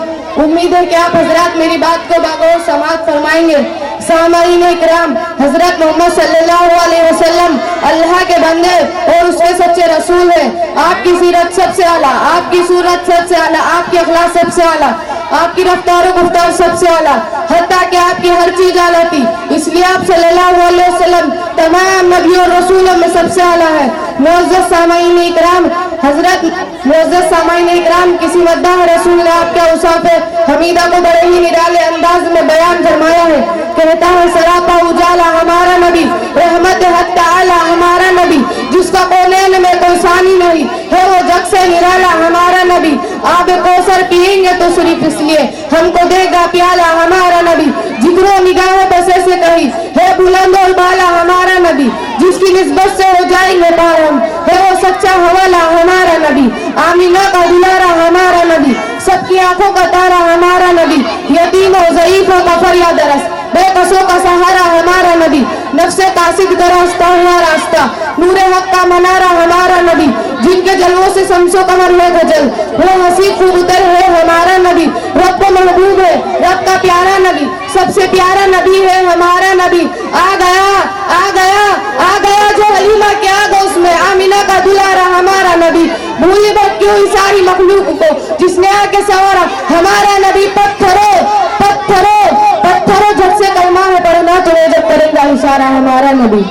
उम्मीद है कि आप हजरात मेरी बात को बागौर समाअत फरमाएंगे। सामाईन इकराम, हजरत मोहम्मद सल्लल्लाहु अलैहि वसल्लम अल्लाह के बंदे और उसके सच्चे रसूल हैं। आपकी सीरत सबसे आला, आपकी सूरत सबसे आला, आपकी अखलाक सबसे आला, आपकी रफ्तार और गुफ्तार सबसे आला, हत्ता कि आपकी हर चीज आला थी। इसलिए आप सल्लल्लाहु अलैहि वसल्लम तमाम नबी और रसूलों में सबसे आला है। मुअज़्ज़ज़ सामाईन इकराम, मुअज़्ज़ज़ सामाईन इकराम, किसी मद्दाह रसूल ने आपके औसाफ हमीदा को बड़े ही निराले अंदाज में बयान फरमाया है। कहता है सरापा उजाला हमारा नबी, रहमत हक ताला हमारा नबी, जिसका कौनैन में कोई सानी नहीं है, वो जग से निराला हमारा नबी। आब कौसर पिएंगे तो सिर्फ इसलिए हमको देगा प्याला हमारा नबी। जिक्रो निगाहों बस ऐसे कही है बुलंद और बाला हमारा नबी, जिसकी निस्बत से हो जाएंगे पार हम, है वो सच्चा हवाला हमारा नबी। आमीना का दुलारा हमारा नबी, सबकी आंखों का तारा हमारा नबी। यतीम और ज़ईफ़ों का फरियाद रस, बेकसों का सहारा हमारा नबी। नफ्से कासिद का रास्ता हुआ रास्ता, नूरे हक का मनारा हमारा नबी। जिनके जलवों से शम्सो कमर है गजल, वो हसी खूबतर है हमारा नबी। रब को महबूब है, रब का प्यारा नबी, सबसे प्यारा नबी है हमारा नबी। आ गया आ गया आ गया जो हलीमा के आगोश में, आमीना का दुलारा हमारा नबी। भूली भट क्यों इस सारी मखलूक को, जिसने आके सवारा हमारा नबी। पत्थरों पत्थरों पत्थरों झट से कलमा है पढ़ना, तुम्हें जब करेगा इशारा हमारा नबी।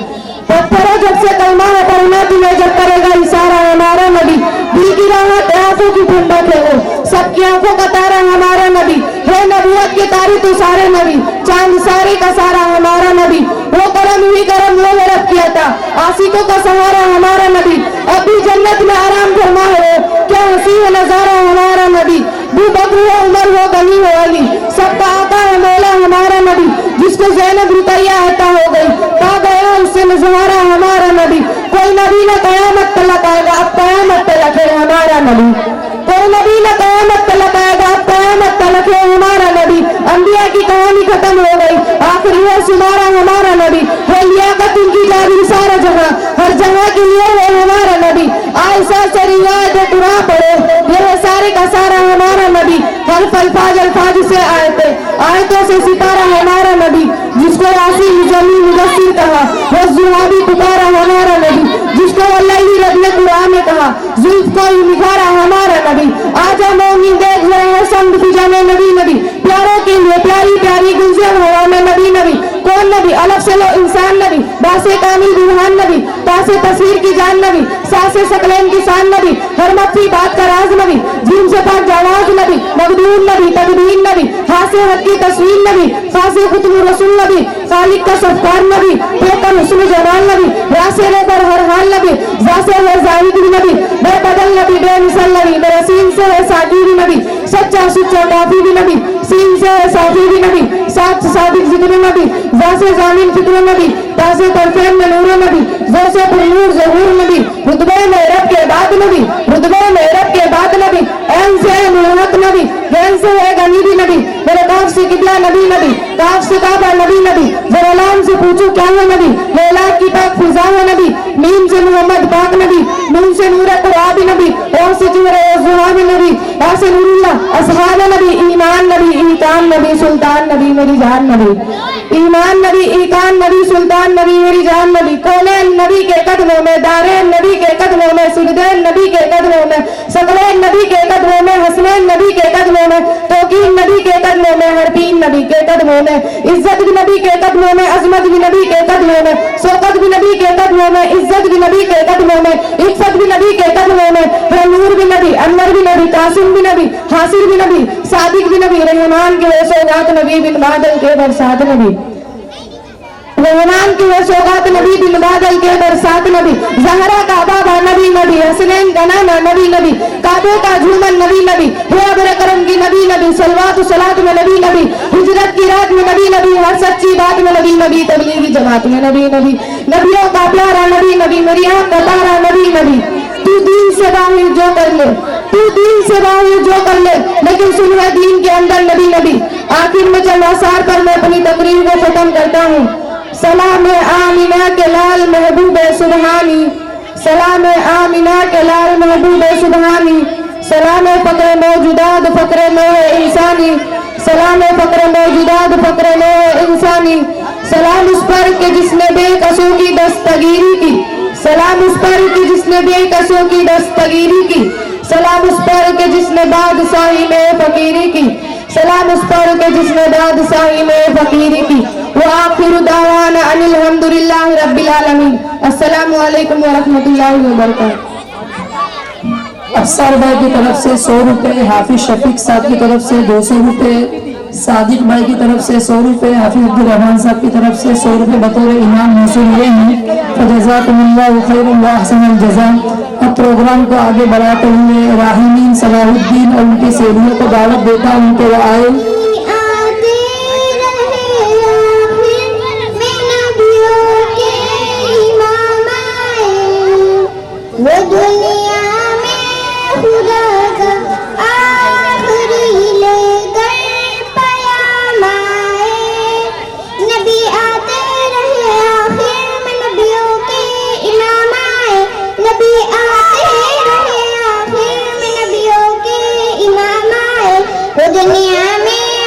पत्थरों झट से कलमा है पढ़ना, तुम्हें जब करेगा इशारा हमारा नबी। दिल की राहत आंखों की ठंडक है वो, सबकी आंखों का तारा हमारा नबी। है नबूवत की तारीफ तो सारे नबी, चांद सारे का सारा हमारा नबी। वो करम ही करम वो रब किया था, आशिकों का सहारा हमारा नबी। अभी जन्नत में आराम फरमा है, क्या हंसी है नजारा हमारा नबी। अबू बकर हो, उमर हो, गनी हो, अली, सबका आका है मौला हमारा नबी। जिसको ज़ैनब रुकैया अता हो गई, पा गया उससे नजवारा हमारा नबी। कोई नबी न कयामत तलक आएगा, अब कयामत तलक है हमारा नबी। कोई नबी न कयामत तलक आएगा, अब कयामत तलक है हमारा नबी। अंबिया की कहानी खत्म हो गई, आखिरी है सुमारा हमारा नबी। है लियाकत उनकी जारी सारा जगह, हर जगह के लिए है हमारा नबी। आयशा से रिवायत कुरान पढ़ो, ये है सारे का सारा हमारा नबी। हल्फ अल्फाज से आयते, आयतों से सितारा हमारा नबी। जिसको यासीन जमीन मुदस्सिर कहा, वो जुहाबी पुकारा हमारा नबी। जिसको तो अल्लाह ही रब ने कुरान में कहा, जुल्फ को ही निखारा हमारा नबी, आजा मोमिन देख रहे हैं संग फिजा में नबी नबी, प्यारों के लिए प्यारी प्यारी गुलशन हवा में नबी नबी, कौन नबी अलग से लो इंसान नबी, बासे कामिल बुरहान नबी, तासे तस्वीर की जान नबी, सासे सकलैन की शान नबी, हर मख्फी बात का राज नबी, जीम से पाक जावाज नबी, मगदूर नबी, तकदीर नबी, हासे हक की तस्वीर नबी, फासे खुतम रसूल नबी, खालिक का सफकार नबी, बेकर हुस्न जमाल नबी, रासे लेकर हर हाल नबी, जासे है जाहिद भी नबी, बेबदल नबी, बेमिसल नबी, मेरे सीन से है साकी भी नबी, सच्चा सुच्चा काफी भी नबी, सीन से है साफी भी नबी, साथ सादिक जिक्र नबी, जासे जामिन फिक्र नबी, तासे तरफेन में नूर नबी, जैसे पुरूर जहूर नबी, रुतबे में रब के बाद नबी, रुतबे में रब के बाद नबी, ऐन से है मुहम्मद नबी, गैन से है गनी भी नबी, मेरे काफ से किबला नबी नबी, काफ से काबा नबी नबी, जलालाम से पूछो क्या है नबी, लैला की पाक फिजा है नबी, मीम से मोहम्मद पाक नबी, नून से नूर कुराबी नबी, और से चेहरे ज़ुहाब नबी, ऐसे नूरुल्लाह असहाब नबी, ईमान नबी, ईकान नबी, सुल्तान नबी, मेरी जान नबी, ईमान नबी, ईकान नबी, सुल्तान नबी, मेरी जान नबी, कौनैन नबी के कदमों में, दारैन नबी के कदमों में, सुजदैन नबी के कदमों में, सकलैन नबी के कदमों में, हसनैन नबी के कदमों में, तौकीन नबी के कदमों में, हरपीन नबी के कदमों में, इज्जत भी नबी के कदमों में, अजमत भी नबी के कदमों में, शौकत भी नबी के कदमों में, इज्जत भी नबी के कदमों में, इफ़्फ़त भी नबी के कदमों में, नूर भी नबी, अनवर भी नबी, कासिम भी नबी, हासिर भी नबी, सादिक भी नबी, रहमान के सौगात नबी, बिन बादल के बरसात नबी, रहमान की है सौगात नबी, बिन बादल के बरसात नबी, जहरा का बाबा नबी नबी, हसनैन का नाना नबी नबी, काबे का झूमन नबी नबी, है अबर करम की नबी नबी, सलवात सलात में नबी नबी, हिजरत की रात में नबी नबी, हर सच्ची बात में नबी नबी, तबलीगी जमात में नबी नबी, नबियों का प्यारा नबी नबी, मेरी आँख का तारा नबी नबी, तू दीन से बाहिर जो कर ले, तू दीन से बाहिर जो कर ले, लेकिन सुन है दीन के अंदर नबी नबी। आखिर में चल आसार पर मैं अपनी तकरीर को खत्म करता हूँ। सलाम आमिना के लाल महबूब सुबहानी, सलाम आमिना के लाल महबूब सुबहानी, सलाम फक्र मौजूदात फक्र नौए इंसानी, सलाम फक्र मौजूदात फक्र नौए इंसानी, सलाम उस पर के जिसने बेकसों की दस्तगीरी की, सलाम उस पर के जिसने बेकसों की दस्तगीरी की, सलाम उस पर के जिसने बादशाही में फकीरी की, सलाम उस पर के जिसने बादशाही में फकीरी की। वो आखिर दावाना अनिल हम्दुलिल्लाह रब्बिल आलमीन। अस्सलामु अलैकुम व रहमतुल्लाहि व बरकातहू। अफसर भाई की तरफ से 100 रुपए, हाफिज शफीक साहब की तरफ से 200 रुपए, सादिक भाई की तरफ से 100 रुपए, हाफिज अब्दुल रहमान साहब की तरफ से 100 रुपए बतौर इनाम मौसूल हुए हैं। फजज़ाकुमुल्लाहु खैरन व अहसनल जज़ा। अब प्रोग्राम को आगे बढ़ाते हुए राहिमीन सलाहुद्दीन और उनकी सहेलियों को दावत देता हूं उनको वो आए। वो दुनिया में खुदा का आखिरी लेकर पयाम आए, नबी आते रहे आखिर में नबियों के इमाम आए, नबी आते रहे आखिर में नबियों के इमाम आए। वो दुनिया में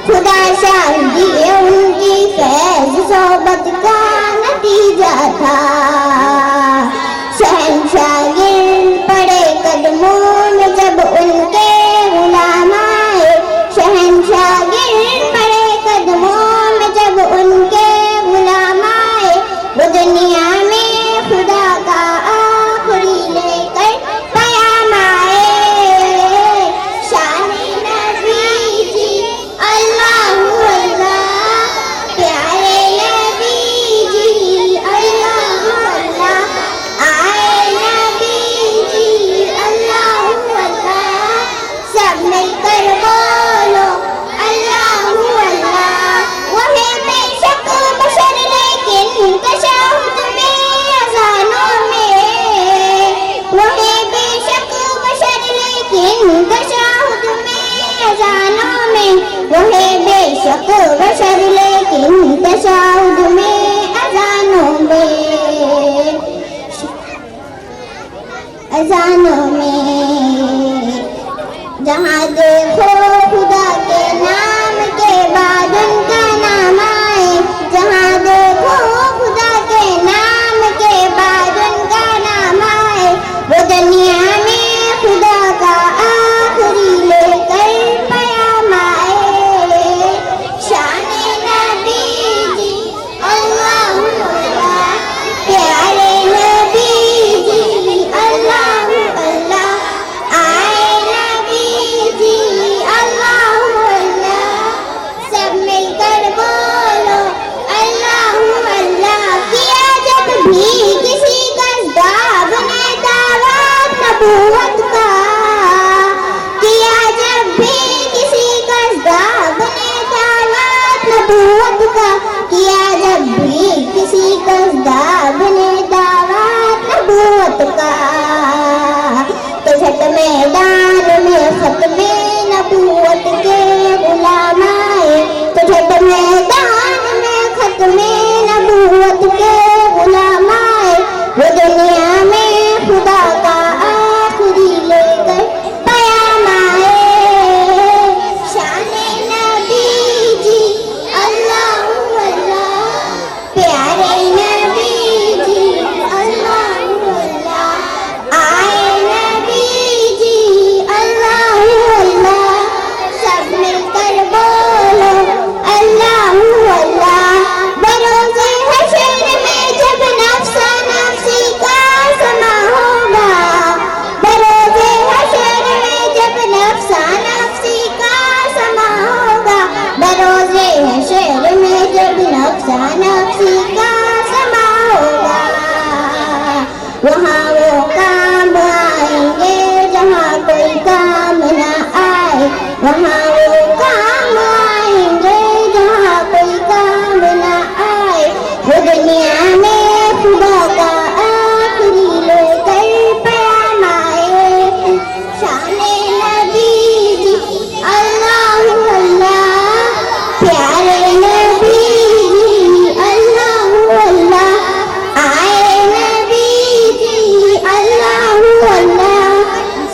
खुदा शाहिदी उनकी फैज सोबत का नतीजा था। शहंशाह गिर पड़े कदमों में जब उनके गुलाम आए, शहंशाह गिर पड़े कदमों में जब उनके गुलाम आए, वो दुनिया में खुदा का आखिरी लेकर पयाम आए। शान नबी जी अल्लाह अल्लाह, प्यारे नबी जी अल्लाह अल्लाह, आए नबी जी अल्लाह अल्लाह, सब मिलकर बोलो अल्लाह अल्लाह। वो है बेशक बशर लेकिन तशाहुद में अज़ानों में, वो है बेशक बशर लेकिन तशाहुद में अज़ानों में, वो है बेशक बशर लेकिन तशाहुद में अज़ानों में, अज़ानों में। जहाँ देखो खुदा के नाम के बाद उनका नाम आए, जहाँ देखो खुदा के नाम के बाद उनका नाम आए, वो दुनिया में खुदा का आखिरी लेकर पयाम आए। शान नबी जी अल्लाह अल्लाह, प्यारे नबी जी अल्लाह अल्लाह, आए नबी जी अल्लाह अल्लाह, सब मिलकर बोलो अल्लाह अल्लाह। किया जब भी किसी कसदाब ने दावत नबूवत का, किया जब भी किसी कसदाब ने दावत नबूवत का, किया जब भी किसी कसदाब ने दावत नबूवत का, तो छठ मैदान में खत्मे नबूवत के गुलाम आए, तो छठ मैदान में खत्मे नबूवत के गुलाम आए, वो दुनिया में खुदा का आखिरी लेकर पयाम आए। शान नबी जी अल्लाह अल्लाह, प्यारे नबी जी अल्लाह अल्लाह, आए नबी जी अल्लाह अल्लाह, सब मिलकर बोलो अल्लाह अल्लाह। बरोज़े हशर में जब नफ्सा नफ्सी का समा होगा, बरोज़े हशर में जब नफ्सा नफ्सी का समा होगा, बरोज़े हशर में जब नफ्सा नफ्सी का समा होगा, वहाँ वो काम आएंगे जहाँ कोई काम न आए, वहाँ वो काम आएंगे जहाँ कोई काम न आए, वो दुनिया में खुदा का आखिरी लेकर पयाम आए। शान नबी जी अल्लाह अल्लाह, प्यारे नबी जी अल्लाह अल्लाह, आए नबी जी अल्लाह अल्लाह,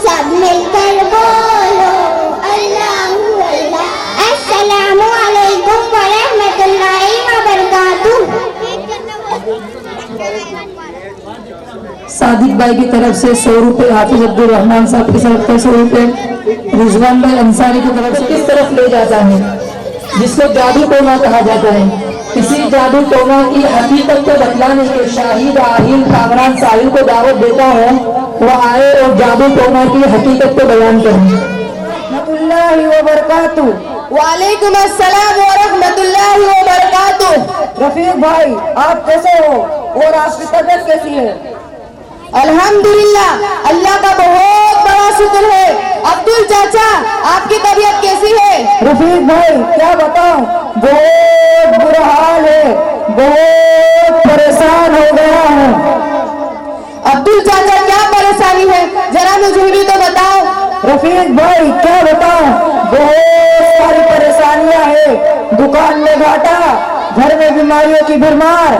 सब मिलकर बोलो अल्लाह अल्लाह। अस्सलामु अलैकुम व रहमतुल्लाहि व बरकातुहू। सादिक भाई की तरफ से 100 रुपए, हाफिज अब्दुल रहमान साहब की तरफ से 100 रुपए, रिजवान भाई अंसारी की तरफ से किस तरफ ले जाता है, जिसको जादू टोना कहा जाता है। किसी जादू टोना की हकीकत को बतलाने के शाहिद आहिल कामरान साहिल को दावत देता है, वो आए और जादू टोना की हकीकत को बयान करें। रहमतुल्लाहि व बरकातुहू। वालेकुम अस्सलाम व रहमतुल्लाहि व बरकातुहू। रफीक भाई आप कैसे हो और आपकी तबीयत कैसी है? अल्हम्दुलिल्लाह, अल्लाह का बहुत बड़ा शुक्र है। अब्दुल चाचा आपकी तबीयत कैसी है? रफीक भाई क्या बताऊं, बहुत बुरा हाल है, बहुत परेशान हो गया हूँ। अब्दुल चाचा क्या परेशानी है, जरा मुझे भी तो बताओ। रफीक भाई क्या बताऊं, बहुत सारी परेशानियां है। दुकान में घाटा, घर में बीमारियों की भरमार,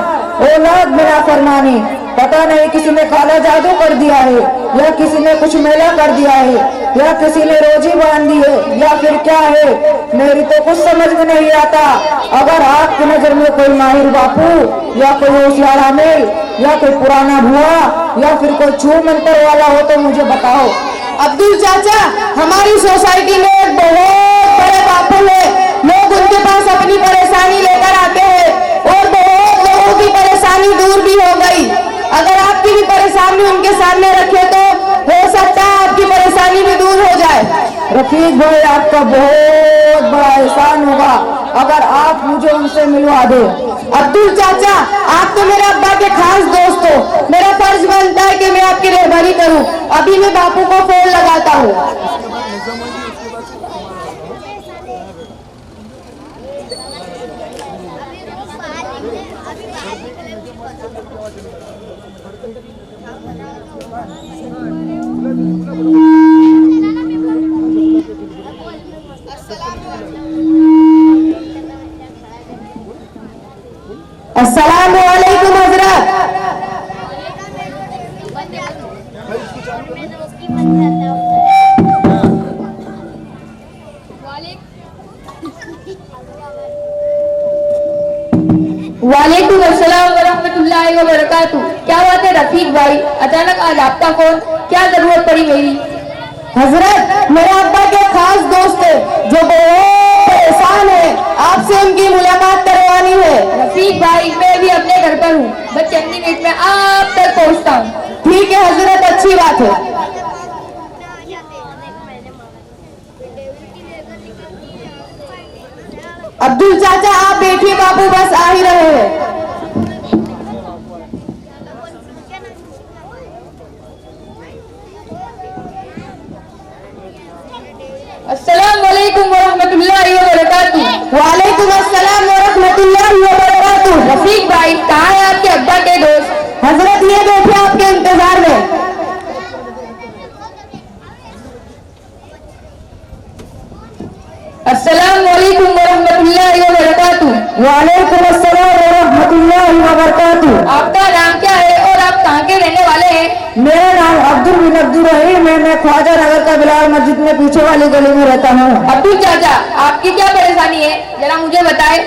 औलाद बिना फरमानी, पता नहीं किसी ने काला जादू कर दिया है। या किसी ने कुछ मेला कर दिया है, या किसी ने रोजी बांध दी है, या फिर क्या है, मेरी तो कुछ समझ में नहीं आता। अगर आपकी नजर में कोई माहिर बापू या कोई होशियार आमिल या कोई पुराना भुआ या फिर कोई छू मंतर वाला हो तो मुझे बताओ। अब्दुल चाचा, हमारी सोसाइटी में एक बहुत बड़े बापू है। लोग उनके पास अपनी परेशानी लेकर आते हैं और बहुत लोगों की परेशानी दूर भी हो गई। अगर आपकी भी परेशानी उनके सामने रखे तो हो सकता है आपकी परेशानी भी दूर हो जाए। रफीक भाई, आपका बहुत बड़ा एहसान होगा अगर आप मुझे उनसे मिलवा दे। अब्दुल चाचा, आप तो मेरे अब्बा के खास दोस्त हो, मेरा फर्ज बनता है कि मैं आपकी रहबरी करूं। अभी मैं बापू को फोन लगाता हूं। अस्सलामु अलैकुम हजरत। वालेकुम अस्सलाम वरहमतुल्लाहि वबरकातुह। क्या बात है रफीक भाई, अचानक आज आपका फोन, क्या जरूरत पड़ी मेरी? हजरत, मेरे अब्बा के खास दोस्त है जो बहुत परेशान है, आपसे उनकी मुलाकात करवानी है। रफीक भाई, मैं भी अपने घर पर हूँ, बस चंद मिनट में आप तक पहुँचता हूँ। ठीक है हजरत, अच्छी बात है। अब्दुल चाचा, आप बैठिए, बापू बस आ ही रहे हैं। अस्सलाम वालेकुम वरहमतुल्लाहि वबरकातुह। वालेकुम अस्सलाम वरहमतुल्लाहि वबरकातुह। रफीक भाई, कहाँ है आपके अब्बा के दोस्त? हजरत, ये बैठे आपके इंतजार में। अस्सलाम वालेकुम वरहमतुल्लाहि वबरकातुह। वालेकुम अस्सलाम वरहमतुल्लाहि वबरकातुह। आपका नाम क्या है और आप कहाँ के रहने वाले हैं? मेरा नाम अब्दुल बिन अब्दुल रहीम है। मैं ख्वाजा नगर का बिलाल मस्जिद में पीछे वाली गली में रहता हूँ। अब्दुल चाचा, आपकी क्या परेशानी है, जरा मुझे बताएं।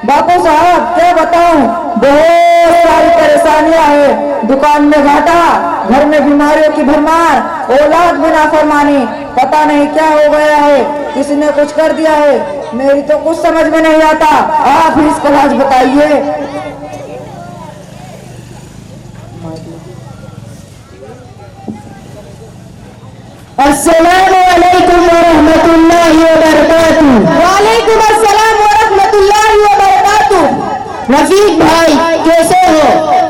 बापू साहब, क्या बताऊं, बहुत सारी परेशानियां है। दुकान में घाटा, घर में बीमारियों की भरमार, औलाद में नाफरमानी, पता नहीं क्या हो गया है, किसी ने कुछ कर दिया है, मेरी तो कुछ समझ में नहीं आता। आप ही इसका इलाज बताइए। अस्सलाम वालेकुम वरहमतुल्लाहि वबरकातुह। वालेकुम अस्सलाम वरहमतुल्लाहि वबरकातुह। रफीक भाई, कैसे हो?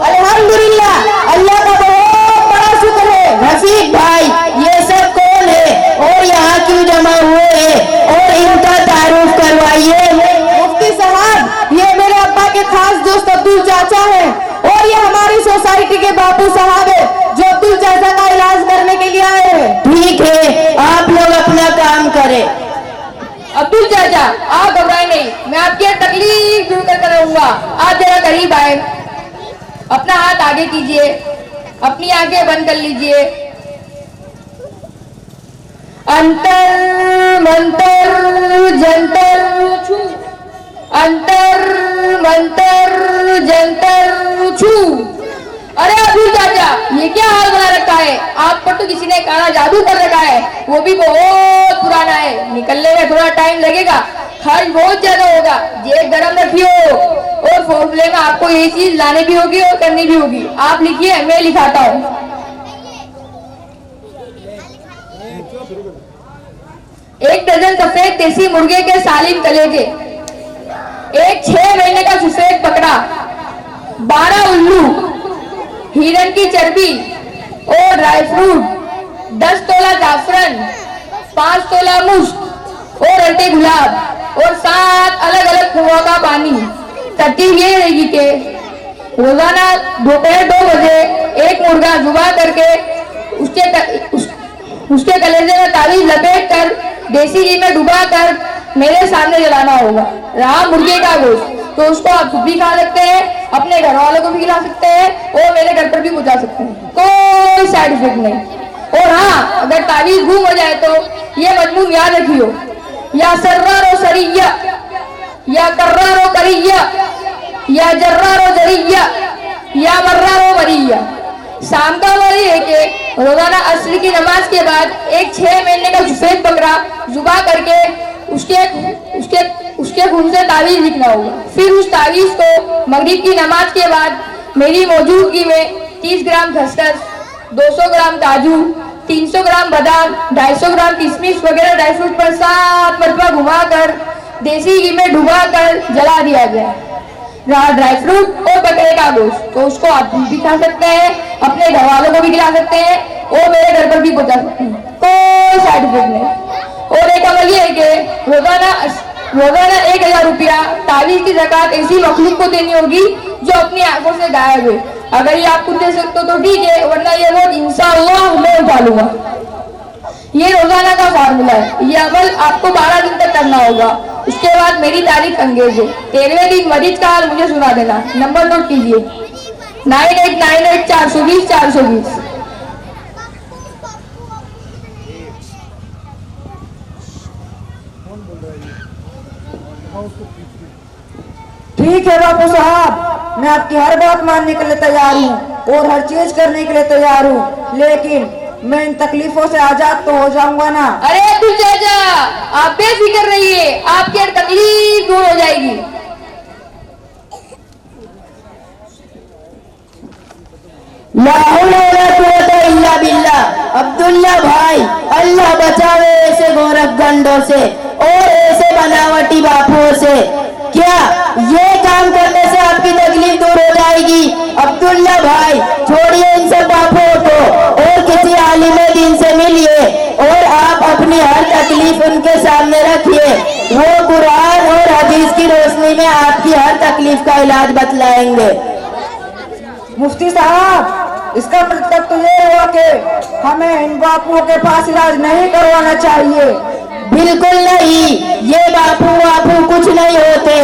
अल्हम्दुलिल्लाह, अल्लाह का बहुत बड़ा शुक्र है। रफीक भाई, ये सब कौन है और यहाँ क्यों जमा हुए हैं और इनका तारुफ करवाइए। मुफ्ती साहब, ये मेरे अब्बा के खास दोस्त अब्दुल चाचा है और ये हमारी सोसाइटी के बापू साहब है जो अब्दुल चाचा का इलाज करने के लिए आए हैं। ठीक है, आप लोग अपना काम करें। अब्दुल चाचा, आप घबराए नहीं, मैं आपकी तकलीफ दूर कर रहूंगा। आप जरा करीब आए, अपना हाथ आगे कीजिए, अपनी आंखें बंद कर लीजिए। अंतर मंतर जंतर छू, अंतर मंतर जंतर छू। अरे अब्दुल चाचा, ये क्या हाल बना रखा है? आप पर तो किसी ने काला जादू कर रखा है, वो भी बहुत पुराना है, निकलने में थोड़ा टाइम लगेगा, खर्च बहुत ज्यादा होगा। ये गरम रखियो और फॉर्मूले में आपको ये चीज लानी भी होगी और करनी भी होगी। आप लिखिए, मैं लिखाता हूँ। 1 दर्जन सफेद देसी मुर्गे के सालिम कलेजे, 1 6 महीने का सफेद बकरा, 12 उल्लू, हिरन की चर्बी और ड्राई फ्रूट, 10 तोला जाफरन, 5 तोला मुश्क और अंटे गुलाब और 7 अलग अलग कुओं का पानी। तरकीब ये रहेगी कि रोजाना दोपहर 2 बजे एक मुर्गा जुबा करके उसके कलेजे में तावीज लपेट कर देसी घी में डुबा कर मेरे सामने जलाना होगा। रहा मुर्गे का गोश्त, तो उसको आप खुद भी खा सकते हैं, अपने घर वालों को भी खिला सकते हैं और मेरे घर पर भी पहुंचा सकते हैं, कोई साइड इफेक्ट नहीं। और हाँ, अगर तावीज गुम हो जाए तो ये मजमून याद रखियो, या सर्रारो सरिया, या कर्रारो करिया, या जर्रारो जरिया, या मर्रारो मरिया। शाम का वक्त है कि रोजाना असर की नमाज के बाद एक 6 महीने का सफेद बकरा जुबा करके उसके खून से तावीज लिखना होगा। फिर उस तावीज को मगरिब की नमाज के बाद मेरी मौजूदगी में 30 ग्राम खसखस, 200 ग्राम काजू, 300 ग्राम बादाम, 250 ग्राम किशमिश वगैरह ड्राई फ्रूट पर 7 मरतबा घुमाकर देसी घी में डुबाकर जला दिया जाए। रहा ड्राई फ्रूट और बकरे का गोश्त, तो उसको आप भी खा सकते हैं, अपने घर वालों को भी खिला सकते हैं और मेरे घर पर भी पहुंचा सकते हैं, कोई साइड इफेक्ट नहीं। और एक अमल ये है कि रोजाना 1000 रुपया तावीज की ज़कात ऐसी मखलूक को देनी होगी जो अपनी आंखों से गायब है। अगर ये आप खुद दे सकते हो तो ठीक है, वरना ये वोट इंशाअल्लाह मैं उठा लूंगा। ये रोजाना का फार्मूला है। ये अमल आपको 12 दिन तक करना होगा। उसके बाद मेरी तारीख अंगेज है। 13वें दिन मरीज का हाल मुझे सुना देना। नंबर नोट कीजिए 9898 420 420। ठीक है बापू साहब, मैं आपकी हर बात मानने के लिए तैयार हूँ और हर चीज करने के लिए तैयार हूँ, लेकिन मैं इन तकलीफों से आजाद तो हो जाऊंगा ना। अरे अब्दुल चाचा, आप बेफिक्र रहिए, आपकी हर तकलीफ दूर हो जाएगी। ला हौला वला कुव्वता इल्ला बिल्लाह। अब्दुल्ला भाई, अल्लाह बचावे ऐसे गोरख गंडों से और ऐसे बनावटी बापुओं से। क्या ये काम करने से आपकी तकलीफ दूर हो जाएगी? अब्दुल्ला भाई, छोड़िए इन सब बापुओं को और किसी आलिम दीन से मिलिए और आप अपनी हर तकलीफ उनके सामने रखिए। वो कुरान और हदीस की रोशनी में आपकी हर तकलीफ का इलाज बतलाएंगे। मुफ्ती साहब, इसका मतलब तो ये हुआ कि हमें इन बापुओं के पास इलाज नहीं करवाना चाहिए। बिल्कुल नहीं, ये बापू बापू कुछ नहीं होते,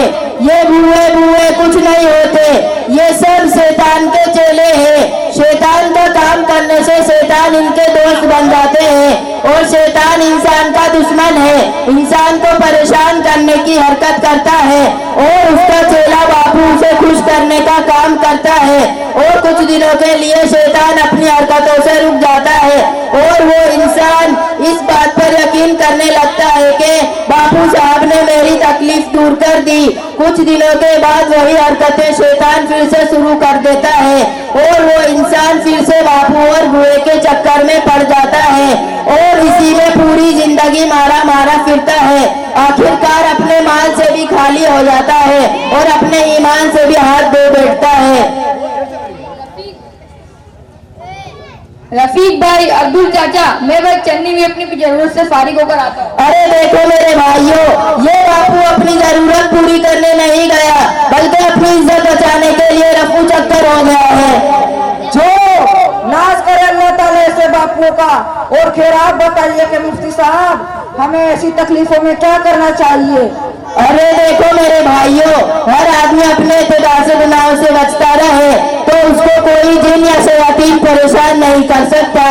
ये बुए बुए कुछ नहीं होते, ये सब शैतान के चेले हैं। शैतान का काम करने से शैतान इनके दोस्त बन जाते हैं और शैतान इंसान का दुश्मन है, इंसान को परेशान करने की हरकत करता है और उसका चेला बापू उसे खुश करने का काम करता है और कुछ दिनों के लिए शैतान अपनी हरकतों से रुक जाता है और वो इंसान इस बात पर यकीन करने लगता है कि बापू साहब ने मेरी तकलीफ दूर कर दी। कुछ दिनों के बाद वही हरकतें शैतान फिर से शुरू कर देता है और वो इंसान फिर से बापू और बुए के चक्कर में पड़ जाता है और इसी में पूरी जिंदगी मारा मारा फिरता है। आखिरकार अपने माल से भी खाली हो जाता है और अपने ईमान से भी हाथ धो बैठता है। रफीक भाई, अब्दुल चाचा, मैं बस चन्नी भी अपनी जरूरत से फारिग होकर आता हूँ। अरे देखो मेरे भाइयों, ये बापू अपनी जरूरत पूरी करने नहीं गया बल्कि अपनी इज्जत बचाने के लिए रफू चक्कर हो गया है। जो नाज करे अल्लाह ताला ऐसे बापुओं का। और खैर आप बताइए कि मुफ्ती साहब, हमें ऐसी तकलीफों में क्या करना चाहिए? अरे देखो मेरे भाइयों, हर आदमी अपने इत्तेदा से गुनाहों से बचता रहे तो उसको कोई जिन या शयातीन परेशान नहीं कर सकता।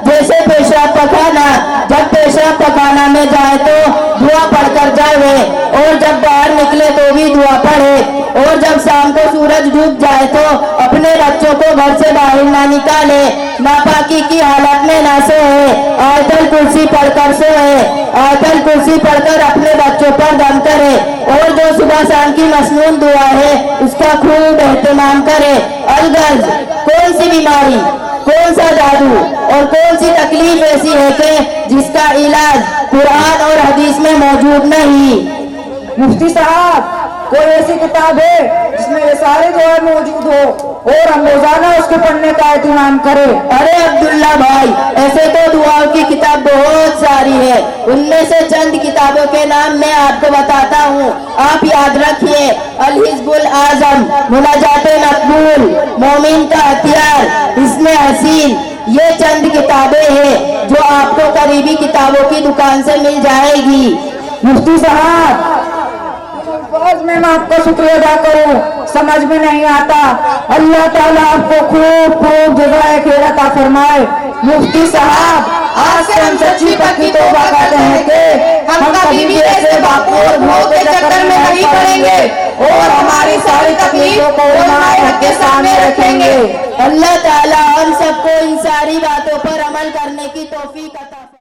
जैसे पेशाब पखाना, जब पेशाब पखाना में जाए तो दुआ पढ़कर जाए और जब बाहर निकले तो भी दुआ पढ़े और जब शाम को सूरज डूब जाए तो अपने बच्चों को घर से बाहर ना निकाले, नापाकी की हालत में ना सोए, आयतल कुर्सी पढ़कर सोए, आयतल कुर्सी पढ़कर अपने बच्चों पर दम करे और जो सुबह शाम की मसनून दुआ है उसका खूब एहतमाम करे। अलगर्ज कौन सी बीमारी, कौन सा जादू और कौन सी तकलीफ ऐसी है कि जिसका इलाज कुरान और हदीस में मौजूद नहीं? मुफ्ती साहब, कोई ऐसी किताब है जिसमें ये सारे दुआ मौजूद हो और हम रोजाना उसको पढ़ने का एहतमाम करें? अरे अब्दुल्ला भाई, ऐसे तो दुआओं की किताब बहुत सारी है, उनमें से चंद किताबों के नाम मैं आपको बताता हूँ, आप याद रखिए। अल हिज़्बुल आज़म, मुनाजाते मकबूल, मोमिन का हथियार, इसमें हसीन, ये चंद किताबें हैं जो आपको करीबी किताबों की दुकान से मिल जाएगी। मुफ्ती साहब, आज मैं आपका शुक्रिया अदा करूं, समझ में नहीं आता। अल्लाह ताला आपको खूब खूब जज़ाए खैर अता फरमाए। मुफ्ती साहब, आज से हम सच्ची पक्की तौबा करते हैं कि हम कभी भी ऐसे बापू और भोग के चक्कर में नहीं पड़ेंगे और हमारी सारी तकलीफों को उलमाए हक के सामने रखेंगे। अल्लाह ताला हम सबको इन सारी बातों पर अमल करने की